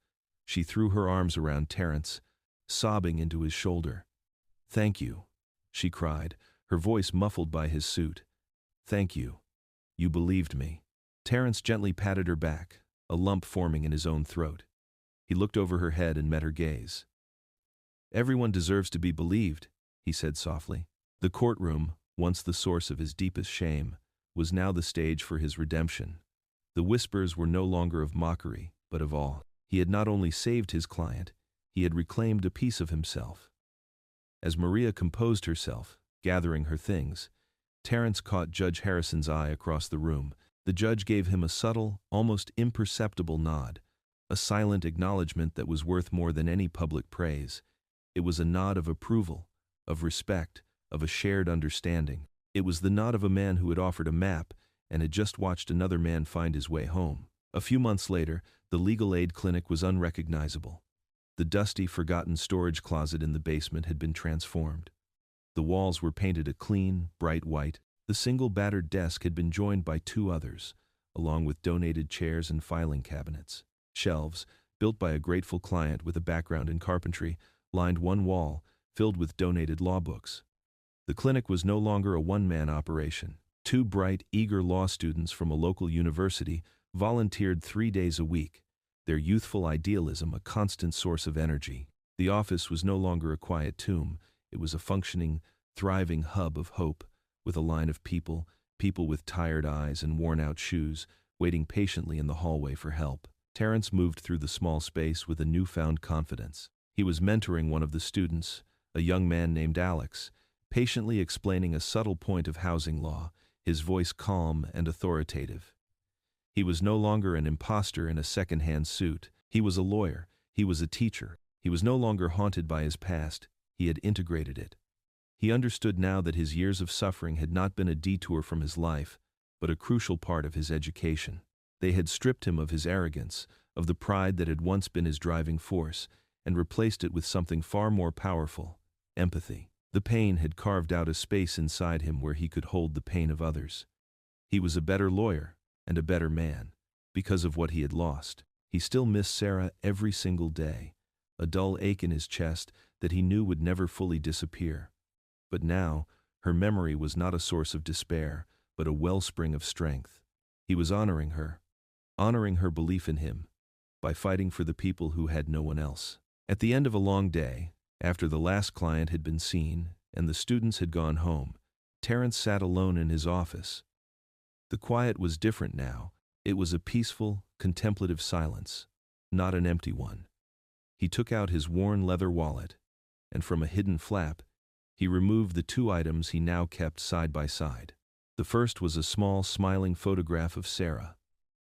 She threw her arms around Terrence, sobbing into his shoulder. Thank you, she cried, her voice muffled by his suit. Thank you. You believed me. Terrence gently patted her back, a lump forming in his own throat. He looked over her head and met her gaze. "Everyone deserves to be believed," he said softly. The courtroom, once the source of his deepest shame, was now the stage for his redemption. The whispers were no longer of mockery, but of awe. He had not only saved his client, he had reclaimed a piece of himself. As Maria composed herself, gathering her things, Terrence caught Judge Harrison's eye across the room. The judge gave him a subtle, almost imperceptible nod, a silent acknowledgement that was worth more than any public praise. It was a nod of approval, of respect, of a shared understanding. It was the nod of a man who had offered a map and had just watched another man find his way home. A few months later, the legal aid clinic was unrecognizable. The dusty, forgotten storage closet in the basement had been transformed. The walls were painted a clean, bright white. The single battered desk had been joined by two others, along with donated chairs and filing cabinets. Shelves, built by a grateful client with a background in carpentry, lined one wall, filled with donated law books. The clinic was no longer a one-man operation. Two bright, eager law students from a local university volunteered 3 days a week, their youthful idealism a constant source of energy. The office was no longer a quiet tomb. It was a functioning, thriving hub of hope, with a line of people with tired eyes and worn-out shoes, waiting patiently in the hallway for help. Terrence moved through the small space with a newfound confidence. He was mentoring one of the students, a young man named Alex, patiently explaining a subtle point of housing law, his voice calm and authoritative. He was no longer an imposter in a second-hand suit. He was a lawyer. He was a teacher. He was no longer haunted by his past. He had integrated it. He understood now that his years of suffering had not been a detour from his life, but a crucial part of his education. They had stripped him of his arrogance, of the pride that had once been his driving force, and replaced it with something far more powerful: empathy. The pain had carved out a space inside him where he could hold the pain of others. He was a better lawyer and a better man because of what he had lost. He still missed Sarah every single day, a dull ache in his chest that he knew would never fully disappear. But now, her memory was not a source of despair, but a wellspring of strength. He was honoring her belief in him, by fighting for the people who had no one else. At the end of a long day, after the last client had been seen and the students had gone home, Terrence sat alone in his office. The quiet was different now. It was a peaceful, contemplative silence, not an empty one. He took out his worn leather wallet, and from a hidden flap, he removed the two items he now kept side by side. The first was a small, smiling photograph of Sarah,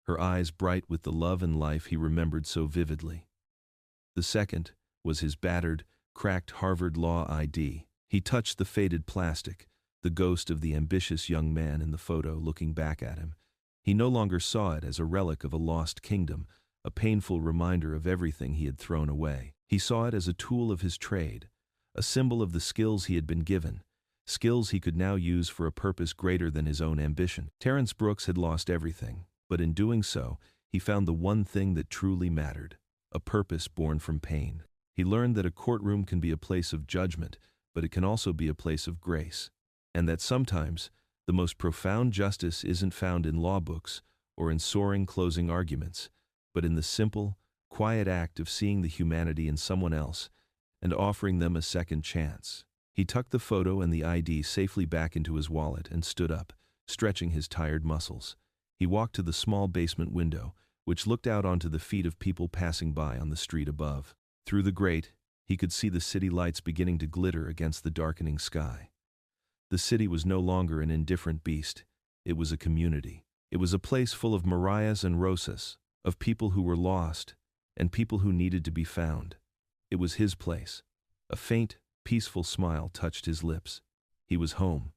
her eyes bright with the love and life he remembered so vividly. The second was his battered, cracked Harvard Law ID. He touched the faded plastic, the ghost of the ambitious young man in the photo looking back at him. He no longer saw it as a relic of a lost kingdom, a painful reminder of everything he had thrown away. He saw it as a tool of his trade, a symbol of the skills he had been given, skills he could now use for a purpose greater than his own ambition. Terrence Brooks had lost everything, but in doing so, he found the one thing that truly mattered: a purpose born from pain. He learned that a courtroom can be a place of judgment, but it can also be a place of grace, and that sometimes the most profound justice isn't found in law books or in soaring closing arguments, but in the simple, quiet act of seeing the humanity in someone else and offering them a second chance. He tucked the photo and the ID safely back into his wallet and stood up, stretching his tired muscles. He walked to the small basement window, which looked out onto the feet of people passing by on the street above. Through the grate, he could see the city lights beginning to glitter against the darkening sky. The city was no longer an indifferent beast. It was a community. It was a place full of Marias and Rosas, of people who were lost and people who needed to be found. It was his place. A faint, peaceful smile touched his lips. He was home.